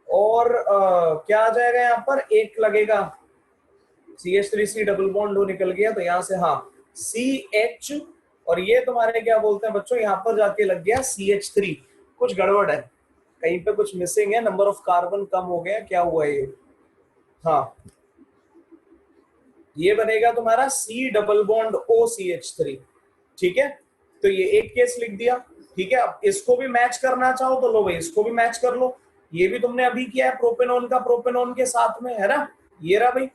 और क्या आ जाएगा यहाँ पर, एक लगेगा CH3 C डबल बॉन्ड हो निकल गया, तो यहां से हाँ CH, और ये तुम्हारे क्या बोलते हैं बच्चों, यहाँ पर जाके लग गया CH3। कुछ गड़बड़ है, कहीं पे कुछ मिसिंग है, नंबर ऑफ कार्बन कम हो गया, क्या हुआ ये, हाँ ये बनेगा तुम्हारा C डबल बॉन्ड OCH3, ठीक है। तो ये एक केस लिख दिया, ठीक है। अब इसको भी मैच करना चाहो तो लो भाई, इसको भी मैच कर लो, ये भी तुमने अभी किया है प्रोपेनॉन का प्रोपेनॉन के साथ में, है ना। ये रहा भाई,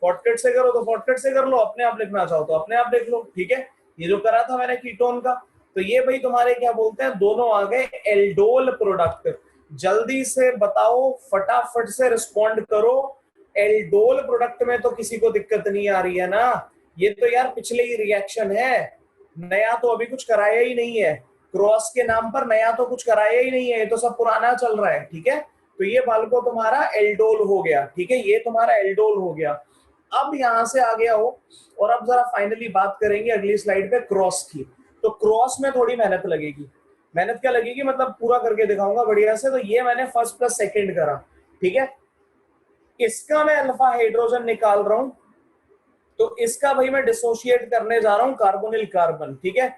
शॉर्टकट से करो तो शॉर्टकट से कर लो, अपने आप लिखना चाहो तो अपने आप लिख लो, ठीक है। ये जो करा था मैंने कीटोन का, तो ये भाई तुम्हारे क्या बोलते हैं, दोनों आ गए एल्डोल प्रोडक्ट। जल्दी से बताओ, फटाफट से रिस्पॉन्ड करो, एल्डोल प्रोडक्ट में तो किसी को दिक्कत नहीं आ रही है ना। ये तो यार पिछले ही रिएक्शन है, नया तो अभी कुछ कराया ही नहीं है, क्रॉस के नाम पर नया तो कुछ कराया ही नहीं है, ये तो सब पुराना चल रहा है, ठीक है। तो ये बालको तुम्हारा एल्डोल हो गया, ठीक है, ये तुम्हारा एल्डोल हो गया। अब यहां से आ गया हो, और अब जरा फाइनली बात करेंगे अगली स्लाइड पे क्रॉस की। तो क्रॉस में थोड़ी मेहनत लगेगी, मेहनत क्या लगेगी मतलब पूरा करके दिखाऊंगा बढ़िया से। तो ये मैंने फर्स्ट प्लस सेकंड करा, ठीक है। इसका मैं अल्फा हाइड्रोजन निकाल रहा हूं, तो इसका भाई मैं डिसोशिएट करने जा रहा हूं कार्बोनिल कार्बन, ठीक है।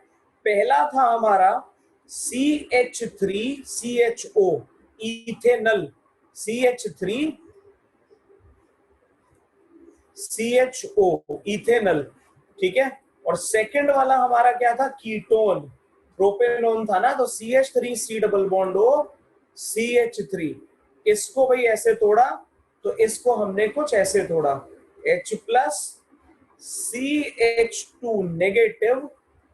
पहला था हमारा CH3CHO इथेनल, CH3CHO इथेनल, ठीक है। और सेकंड वाला हमारा क्या था, कीटोन, प्रोपेनोन था ना, तो CH3C double bond O CH3। इसको भाई ऐसे तोड़ा, तो इसको हमने कुछ ऐसे तोड़ा, H plus CH2 negative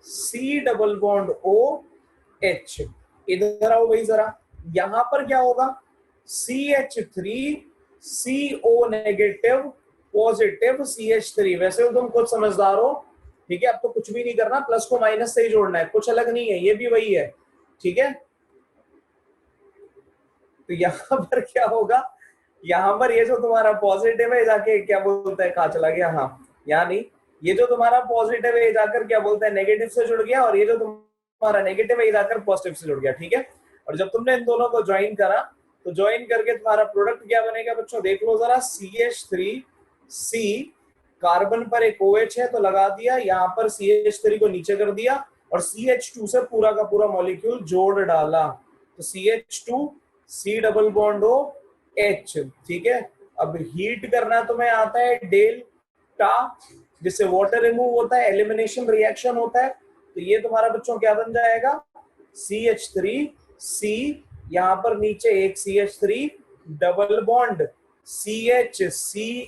C double bond OH। इधर आओ भाई जरा, यहां पर क्या होगा, CH3CO नेगेटिव पॉजिटिव CH3। वैसे तो तुम खुद समझदार हो, ठीक है। अब तो कुछ भी नहीं करना, प्लस को माइनस से ही जोड़ना है, कुछ अलग नहीं है, ये भी वही है, ठीक है। तो यहां पर क्या होगा, यहां पर ये जो तुम्हारा पॉजिटिव है जाके क्या बोलता है, कहां चला गया, हाँ यहाँ नहीं, ये जो तुम्हारा पॉजिटिव है जाकर क्या बोलता है नेगेटिव से जुड़ गया, और ये जो तुम्हारा नेगेटिव है जाकर पॉजिटिव से जुड़ गया, ठीक है। और जब तुमने इन दोनों को ज्वाइन करा, तो ज्वाइन करके तुम्हारा प्रोडक्ट क्या बनेगा बच्चों, देख लो जरा, CH3C, कार्बन पर एक OH है तो लगा दिया, यहाँ पर CH3 को नीचे कर दिया, और CH2 से पूरा का पूरा मॉलिक्यूल जोड़ डाला, तो CH2C डबल बॉन्ड OH, ठीक है। अब हीट करना तुम्हें आता है डेल्टा, जिससे वाटर रिमूव होता है, एलिमिनेशन रिएक्शन होता है। तो ये तुम्हारा बच्चों क्या बन जाएगा, CH3C, यहां पर नीचे एक CH3 डबल बॉन्ड CHCHO,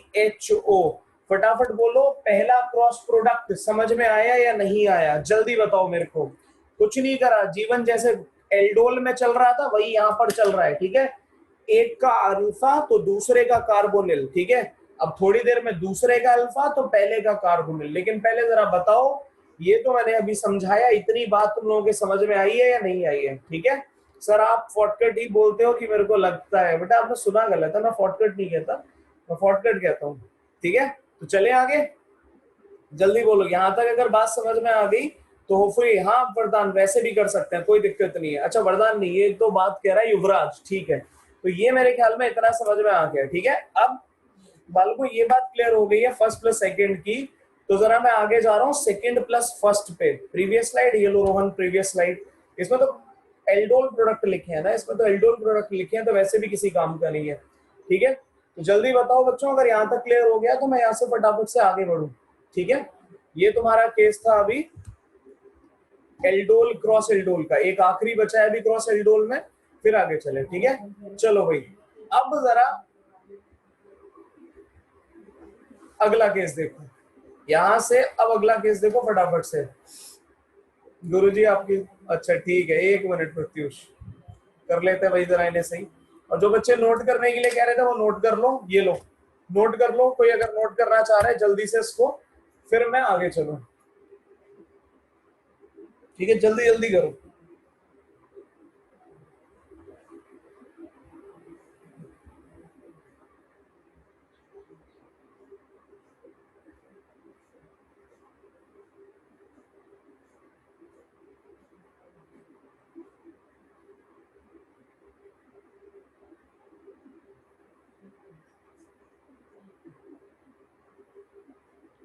फटाफट बोलो, पहला क्रॉस प्रोडक्ट समझ में आया या नहीं आया? जल्दी बताओ मेरे को। कुछ नहीं करा, जीवन जैसे एल्डोल में चल रहा था वही यहाँ पर चल रहा है, ठीक है। एक का अल्फा तो दूसरे का कार्बोनिल, ठीक है। अब थोड़ी देर में दूसरे का अल्फा तो पहले का कार्बोनिल। लेकिन पहले जरा बताओ, ये तो मैंने अभी समझाया, इतनी बात तुम लोगों के समझ में आई है या नहीं आई है? ठीक है सर, आप शॉर्टकट ही बोलते हो कि मेरे को लगता है। बेटा आपने सुना गलत है, मैं शॉर्टकट नहीं कहता, मैं शॉर्टकट कहता हूँ, ठीक है। तो चले आगे, जल्दी बोलो। यहाँ तक अगर बात समझ में आ गई तो होपफुली, हाँ वरदान वैसे भी कर सकते हैं, कोई दिक्कत नहीं है। अच्छा वरदान नहीं, ये तो बात कह रहा है युवराज, ठीक है। तो ये मेरे ख्याल में इतना समझ में आ गया, ठीक है। अब बालकों ये बात क्लियर हो गई है फर्स्ट प्लस सेकंड की। तो जरा मैं आगे जा रहा हूँ सेकंड प्लस फर्स्ट पे। प्रीवियस स्लाइड, ये लो रोहन प्रीवियस स्लाइड। इसमें तो एल्डोल प्रोडक्ट लिखे हैं ना, इसमें तो एल्डोल प्रोडक्ट लिखे हैं, तो वैसे भी किसी काम का नहीं है, ठीक है। तो जल्दी बताओ बच्चों, अगर यहाँ तक क्लियर हो गया तो मैं यहाँ से फटाफट से आगे बढ़ूं, ठीक है। ये तुम्हारा केस था अभी एल्डोल क्रॉस एल्डोल का। एक आखिरी बचा है अभी क्रॉस एल्डोल में, फिर आगे चले, ठीक है। चलो भाई, अब जरा अगला केस देखो यहां से। अब अगला केस देखो फटाफट से। गुरुजी आपकी, अच्छा ठीक है, 1 मिनट प्रत्युष कर लेते हैं भाई जरा इन्हें सही। और जो बच्चे नोट करने के लिए कह रहे थे वो नोट कर लो, ये लो नोट कर लो। कोई अगर नोट करना चाह रहा है जल्दी से इसको, फिर मैं आगे चलूं, ठीक है। जल्दी जल्दी करो।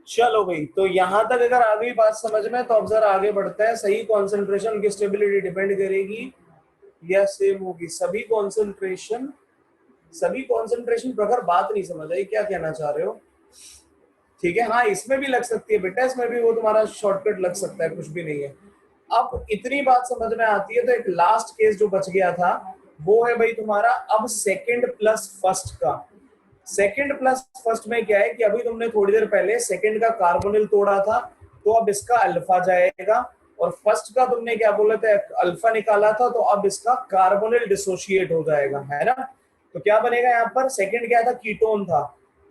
चलो भाई, तो यहां तक अगर आ गई बात समझ में, तो अब जरा आगे बढ़ते हैं। सही कॉन्सेंट्रेशन की स्टेबिलिटी डिपेंड करेगी या सेम होगी? सभी कॉन्सेंट्रेशन प्रखर, बात नहीं समझ आई, क्या कहना चाह रहे हो? ठीक है, हाँ इसमें भी लग सकती है बेटा, इसमें भी वो तुम्हारा शॉर्टकट लग सकता है, कुछ भी नहीं है। अब इतनी बात समझ में आती है तो एक लास्ट केस जो बच गया था वो है भाई तुम्हारा अब सेकंड प्लस फर्स्ट का। सेकंड प्लस फर्स्ट में क्या है कि अभी तुमने थोड़ी देर पहले सेकंड का कार्बोनिल तोड़ा था, तो अब इसका अल्फा जाएगा। और फर्स्ट का तुमने क्या बोला था, अल्फा निकाला था, तो अब इसका कार्बोनिल डिसोशिएट हो जाएगा, है ना। तो क्या बनेगा यहाँ पर, सेकंड क्या था, कीटोन था,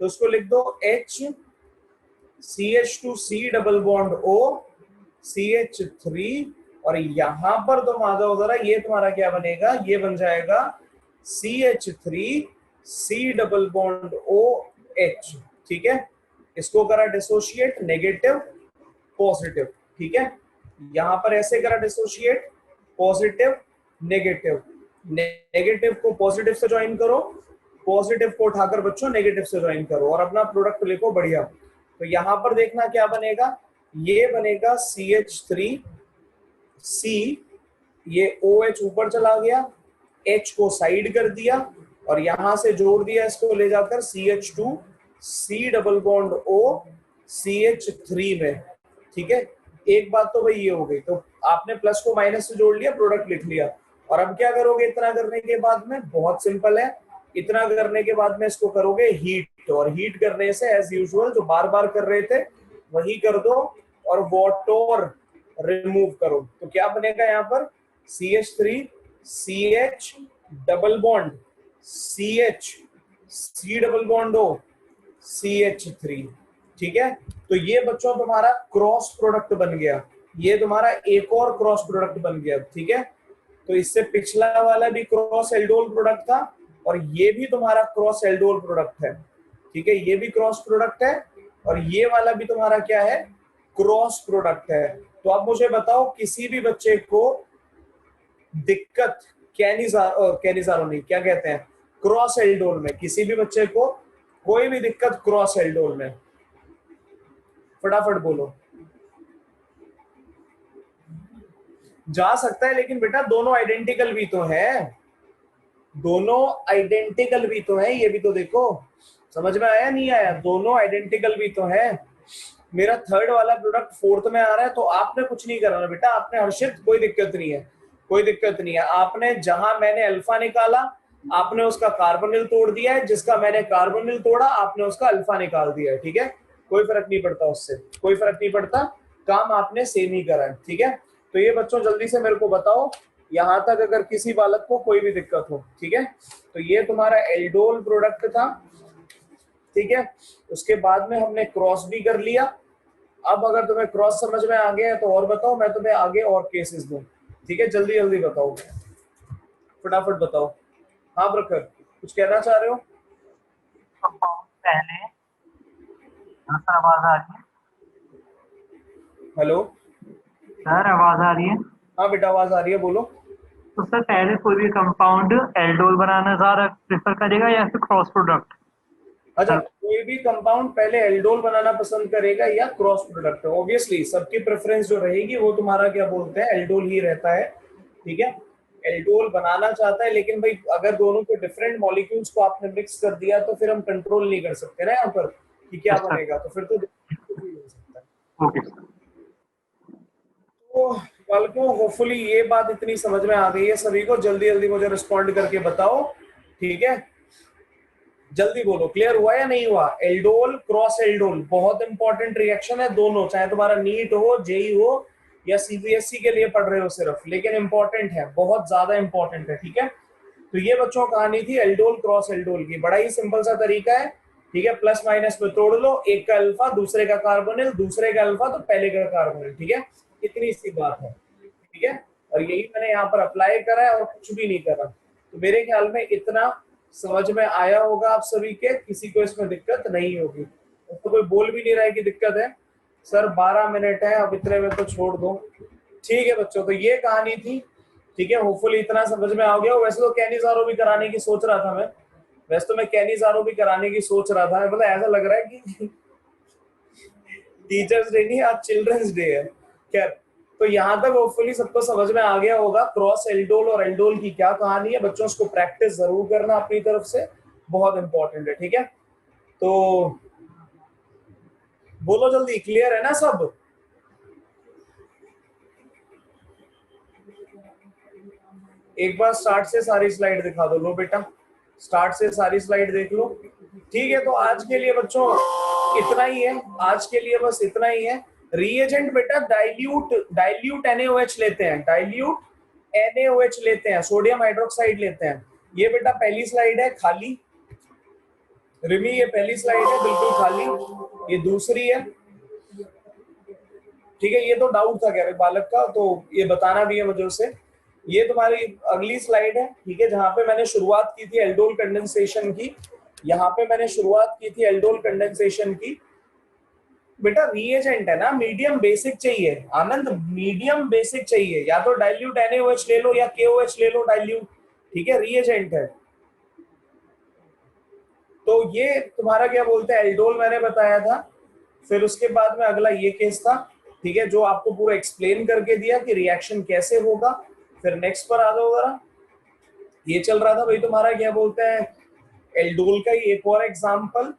तो इसको लिख दो HCH2C double bond O CH3। और यहां पर तुम आ जाओ जरा, ये तुम्हारा क्या बनेगा, ये बन जाएगा CH3C डबल बॉन्ड OH, ठीक है। इसको करा डिसोशिएट, नेगेटिव पॉजिटिव, ठीक है। यहां पर ऐसे करा डिसोशिएट, पॉजिटिव नेगेटिव, नेगेटिव को पॉजिटिव से ज्वाइन करो, पॉजिटिव को उठाकर बच्चों नेगेटिव से ज्वाइन करो, और अपना प्रोडक्ट लिखो बढ़िया। तो यहां पर देखना क्या बनेगा, ये बनेगा CH3C, ये OH ऊपर चला गया, H को साइड कर दिया और यहां से जोड़ दिया इसको ले जाकर CH2C double bond O CH3 में, ठीक है। एक बात तो भाई ये हो गई, तो आपने प्लस को माइनस से जोड़ लिया, प्रोडक्ट लिख लिया। और अब क्या करोगे इतना करने के बाद में, बहुत सिंपल है, इतना करने के बाद में इसको करोगे हीट, और हीट करने से एज यूजुअल जो बार बार कर रहे थे वही कर दो और वाटर रिमूव करो। तो क्या बनेगा यहाँ पर, CH3CH double bond CH C double bond O CH3, ठीक है। तो ये बच्चों तुम्हारा क्रॉस प्रोडक्ट बन गया, ये तुम्हारा एक और क्रॉस प्रोडक्ट बन गया, ठीक है। तो इससे पिछला वाला भी क्रॉस एल्डोल प्रोडक्ट था और ये भी तुम्हारा क्रॉस एल्डोल प्रोडक्ट है, ठीक है। ये भी क्रॉस प्रोडक्ट है और ये वाला भी तुम्हारा क्या है, क्रॉस प्रोडक्ट है। तो अब मुझे बताओ, किसी भी बच्चे को दिक्कत कैनिजारो नहीं, क्या कहते हैं, क्रॉस एल्डोल में, किसी भी बच्चे को कोई भी दिक्कत क्रॉस एल्डोल में, फटाफट बोलो। जा सकता है, लेकिन बेटा दोनों आइडेंटिकल भी तो है, दोनों आइडेंटिकल भी तो है, ये भी तो देखो, समझ में आया नहीं आया, दोनों आइडेंटिकल भी तो है। मेरा थर्ड वाला प्रोडक्ट फोर्थ में आ रहा है, तो आपने कुछ नहीं करना बेटा, आपने हर्षित कोई दिक्कत नहीं है, कोई दिक्कत नहीं है। आपने जहां मैंने अल्फा निकाला, आपने उसका कार्बोनिल तोड़ दिया है, जिसका मैंने कार्बोनिल तोड़ा आपने उसका अल्फा निकाल दिया है, ठीक है। कोई फर्क नहीं पड़ता उससे, कोई फर्क नहीं पड़ता, काम आपने सेम ही करा है, ठीक है। तो ये बच्चों जल्दी से मेरे को बताओ यहां तक अगर किसी बालक को कोई भी दिक्कत हो, ठीक है। तो ये तुम्हारा एल्डोल प्रोडक्ट था, ठीक है। उसके बाद में हमने क्रॉस भी कर लिया। अब अगर तुम्हें क्रॉस समझ में आ गया है तो और बताओ, मैं तुम्हें आगे और केसेस दूं, ठीक है। जल्दी जल्दी बताओ, फटाफट बताओ। हाँ प्रखर, कुछ कहना चाह रहे हो? पहले सर आवाज आ रही है? हेलो सर आवाज आ रही है? हाँ बेटा आवाज आ रही है, बोलो। तो सर पहले कोई भी कंपाउंड एल्डोल बनाना ज्यादा प्रेफर करेगा या फिर क्रॉस प्रोडक्ट? अच्छा, कोई भी कंपाउंड पहले एल्डोल बनाना पसंद करेगा या क्रॉस प्रोडक्ट? ऑब्वियसली सबकी प्रेफरेंस जो रहेगी वो तुम्हारा क्या बोलते हैं, एल्डोल ही रहता है, ठीक है। एल्डोल बनाना चाहता है, लेकिन भाई अगर दोनों के डिफरेंट मॉलिक्यूल्स को आपने मिक्स कर दिया तो फिर हम कंट्रोल नहीं कर सकते ना यहाँ पर कि क्या बनेगा, तो फिर तो कुछ भी हो सकता है। ओके। तो बालकों होपफुली ये बात इतनी समझ में आ गई है सभी को। जल्दी जल्दी मुझे रिस्पॉन्ड करके बताओ, ठीक है। जल्दी बोलो, क्लियर हुआ या नहीं हुआ? एल्डोल क्रॉस एल्डोल बहुत इंपॉर्टेंट रिएक्शन है दोनों, चाहे तुम्हारा नीट हो, जेई हो या सीबीएसई के लिए पढ़ रहे हो सिर्फ, लेकिन इंपॉर्टेंट है, बहुत ज्यादा इंपॉर्टेंट है, ठीक है। तो ये बच्चों कहानी थी एल्डोल क्रॉस एल्डोल की। बड़ा ही सिंपल सा तरीका है, ठीक है। प्लस माइनस में तोड़ लो, एक का अल्फा दूसरे का कार्बोनिल, दूसरे का अल्फा तो पहले का कार्बोनिल, ठीक है। इतनी सी बात है, ठीक है। और यही मैंने यहाँ पर अप्लाई करा है और कुछ भी नहीं करा। तो मेरे ख्याल में इतना समझ में आया होगा आप सभी के, किसी को इसमें दिक्कत नहीं होगी। तो कोई बोल भी नहीं रहा है कि दिक्कत है। सर 12 मिनट है, अब इतने में तो छोड़ दो, ठीक है बच्चों। तो ये कहानी थी, ठीक है। होपफुली इतना समझ में आ गया। वैसे तो कैनिजारो भी कराने की सोच रहा था मैं, वैसे तो मैं कैनिजारो भी कराने की सोच रहा था, मतलब ऐसा लग रहा है कि टीचर्स डे नहीं, आज चिल्ड्रंस डे है। खैर, तो यहाँ तक होपफुली सबको समझ में आ गया होगा क्रॉस एल्डोल और एल्डोल की क्या कहानी है। बच्चों उसको प्रैक्टिस जरूर करना अपनी तरफ से, बहुत इंपॉर्टेंट है, ठीक है। तो बोलो जल्दी, क्लियर है ना सब? एक बार स्टार्ट से सारी स्लाइड दिखा दो। लो बेटा, स्टार्ट से सारी स्लाइड देख लो, ठीक है। तो आज के लिए बच्चों इतना ही है, आज के लिए बस इतना ही है। रिएजेंट बेटा डाइल्यूट NaOH लेते हैं, डाइल्यूट NaOH लेते हैं, सोडियम हाइड्रोक्साइड लेते हैं। ये बेटा पहली स्लाइड है खाली, रिमी ये पहली स्लाइड है बिल्कुल खाली, ये दूसरी है, ठीक है। ये तो डाउट था क्या बालक का, तो ये बताना भी है मुझे उसे। ये तुम्हारी अगली स्लाइड है, ठीक है, जहां पे मैंने शुरुआत की थी एल्डोल कंडेंसेशन की। यहाँ पे मैंने शुरुआत की थी एल्डोल कंडेंसेशन की। बेटा रिएजेंट है ना, मीडियम बेसिक चाहिए आनंद, मीडियम बेसिक चाहिए, या तो डाइल्यूट NaOH ले लो या KOH ले लो डाइल्यूट, ठीक है। रिएजेंट है। तो ये तुम्हारा क्या बोलते हैं एल्डोल मैंने बताया था। फिर उसके बाद में अगला ये केस था, ठीक है, जो आपको पूरा एक्सप्लेन करके दिया कि रिएक्शन कैसे होगा। फिर नेक्स्ट पर आ जाओ जरा। ये चल रहा था भाई तुम्हारा क्या बोलते हैं एल्डोल का ही एक और एग्जांपल,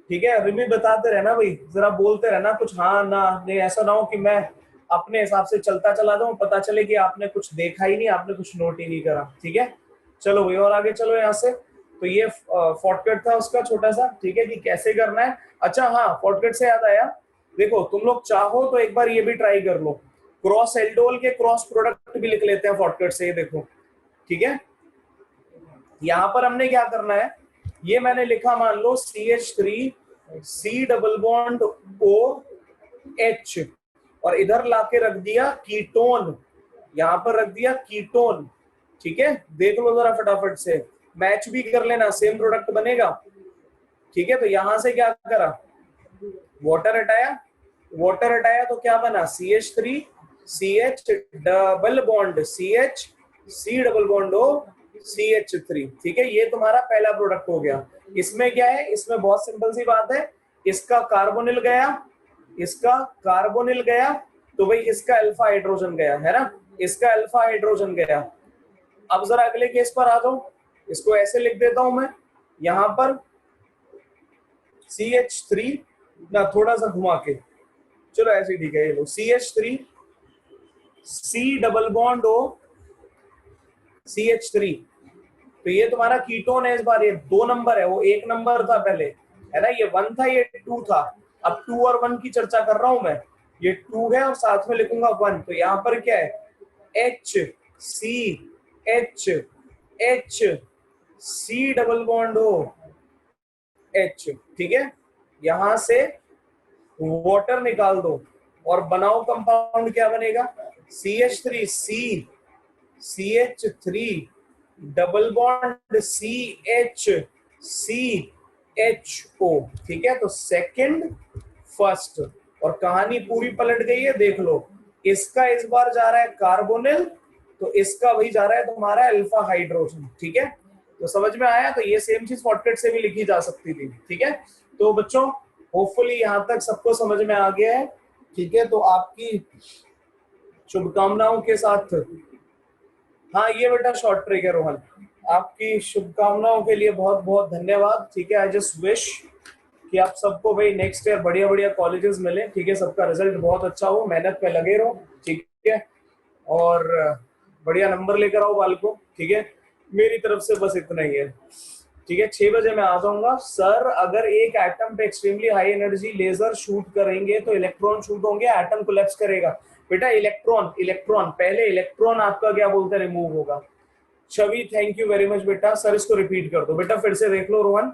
ठीक है। रिमी बताते रहना भाई, जरा बोलते रहना कुछ हाँ ना नहीं, ऐसा ना हो कि मैं अपने हिसाब से चलता चला जाऊं, पता चले कि आपने कुछ देखा ही नहीं, आपने कुछ नोट ही नहीं करा, ठीक है। चलो भाई और आगे चलो यहाँ से। तो ये शॉर्टकट था उसका छोटा सा, ठीक है, कि कैसे करना है। अच्छा हाँ, शॉर्टकट से याद आया, देखो तुम लोग चाहो तो एक बार ये भी ट्राई कर लो, क्रॉस एल्डोल के क्रॉस प्रोडक्ट भी लिख लेते हैं शॉर्टकट से, ये देखो, ठीक है। यहाँ पर हमने क्या करना है, ये मैंने लिखा मान लो CH3 C double bond OH, और इधर लाके रख दिया कीटोन, यहाँ पर रख दिया कीटोन, ठीक है। देख लो जरा फटाफट से, मैच भी कर लेना, सेम प्रोडक्ट बनेगा, ठीक है। तो यहां से क्या करा, वाटर हटाया, वाटर हटाया तो क्या बना CH3 CH double bond CH C double bond O CH3, ठीक है। ये तुम्हारा पहला प्रोडक्ट हो गया। इसमें क्या है, इसमें बहुत सिंपल सी बात है, इसका कार्बोनिल गया, इसका कार्बोनिल गया, तो भाई इसका अल्फा हाइड्रोजन गया है ना, इसका अल्फा हाइड्रोजन गया। अब जरा अगले केस पर आ जाओ, इसको ऐसे लिख देता हूं मैं, यहां पर CH3 ना थोड़ा सा घुमा के, चलो ऐसे ठीक है, ये लो CH3 C double bond O CH3, तो ये तुम्हारा कीटोन है इस बार, ये 2 नंबर है, वो 1 नंबर था पहले, है ना, ये 1 था, ये 2 था। अब 2 और 1 की चर्चा कर रहा हूं मैं, ये 2 है और साथ में लिखूंगा 1, तो यहां पर क्या है, H C H H C double bond हो H, ठीक है। यहां से वाटर निकाल दो और बनाओ कंपाउंड, क्या बनेगा, CH3 CH3 double bond CHCHO, ठीक है। तो सेकंड फर्स्ट, और कहानी पूरी पलट गई है, देख लो। इसका इस बार जा रहा है कार्बोनिल, तो इसका वही जा रहा है तुम्हारा अल्फा हाइड्रोजन, ठीक है। तो समझ में आया, तो ये सेम चीज शॉर्टकट से भी लिखी जा सकती थी, ठीक है। तो बच्चों होपफुली यहां तक सबको समझ में आ गया है, ठीक है। तो आपकी शुभकामनाओं के साथ, हाँ ये बेटा शॉर्ट ट्रिक है रोहन, आपकी शुभकामनाओं के लिए बहुत बहुत धन्यवाद, ठीक है। आई जस्ट विश कि आप सबको भाई नेक्स्ट ईयर बढ़िया बढ़िया कॉलेजेस मिले, ठीक है। सबका रिजल्ट बहुत अच्छा हो, मेहनत पे लगे रहो, ठीक है, और बढ़िया नंबर लेकर आओ बालकों, ठीक है। मेरी तरफ से बस इतना ही है, ठीक है। 6 बजे मैं आ जाऊंगा। सर अगर एक एटम पे extremely high energy laser shoot करेंगे तो इलेक्ट्रॉन शूट होंगे, एटम कोलैप्स करेगा। बेटा इलेक्ट्रॉन पहले इलेक्ट्रॉन आपका क्या बोलते हैं रिमूव होगा। छवि थैंक यू वेरी मच बेटा। सर इसको रिपीट कर दो बेटा, फिर से देख लो रोहन।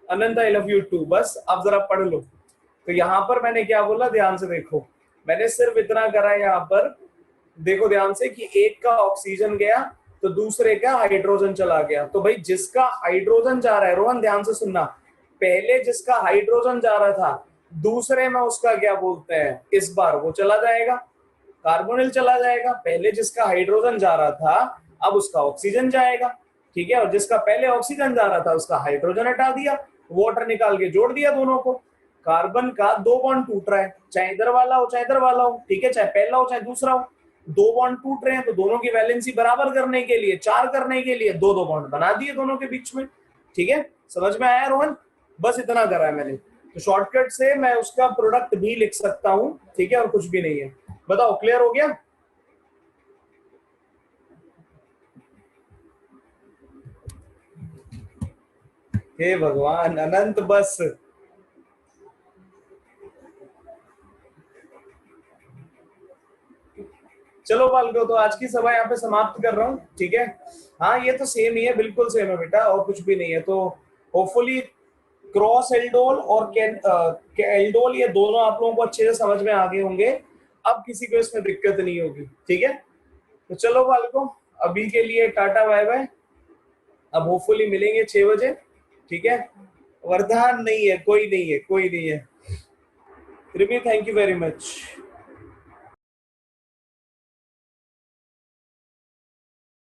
अनंत आई लव यू टू, बस आप जरा पढ़ लो। तो यहाँ पर मैंने क्या बोला, ध्यान से देखो, मैंने सिर्फ इतना करा है यहाँ पर, देखो ध्यान से, कि एक का ऑक्सीजन गया तो दूसरे का हाइड्रोजन चला गया। तो भाई जिसका हाइड्रोजन जा रहा है, रोहन ध्यान से सुनना, पहले जिसका हाइड्रोजन जा रहा था दूसरे में उसका क्या बोलते हैं, इस बार वो चला जाएगा, कार्बोनिल चला जाएगा। पहले जिसका हाइड्रोजन जा रहा था अब उसका ऑक्सीजन जाएगा, ठीक है। और जिसका पहले ऑक्सीजन जा रहा था उसका हाइड्रोजन हटा दिया, वाटर निकाल के जोड़ दिया दोनों को। कार्बन का 2 बॉन्ड टूट रहा है, चाहे इधर वाला हो चाहे इधर वाला हो, ठीक है, चाहे पहला हो चाहे दूसरा हो। 2 बॉन्ड टूट रहे हैं तो दोनों की वैलेंसी बराबर करने के लिए, 4 करने के लिए 2 बॉन्ड बना दिए दोनों के बीच में, ठीक है। समझ में आया रोहन, बस इतना करा है मैंने। तो शॉर्टकट से मैं उसका प्रोडक्ट भी लिख सकता हूं, ठीक है, और कुछ भी नहीं है। बताओ क्लियर हो गया। हे भगवान अनंत, बस चलो बालको, तो आज की सभा यहाँ पे समाप्त कर रहा हूँ, ठीक है। हाँ ये तो सेम ही है, बिल्कुल सेम है बेटा, और कुछ भी नहीं है। तो होपफुली क्रॉस एल्डोल और एल्डोल ये दोनों आप लोगों को अच्छे से समझ में आ गए होंगे, अब किसी को इसमें दिक्कत नहीं होगी, ठीक है। तो चलो बालको, अभी के लिए टाटा बाय बाय, अब होपफुली मिलेंगे 6 बजे, ठीक है। वरदान नहीं है, कोई नहीं है, कोई नहीं है। Rimi thank you very much.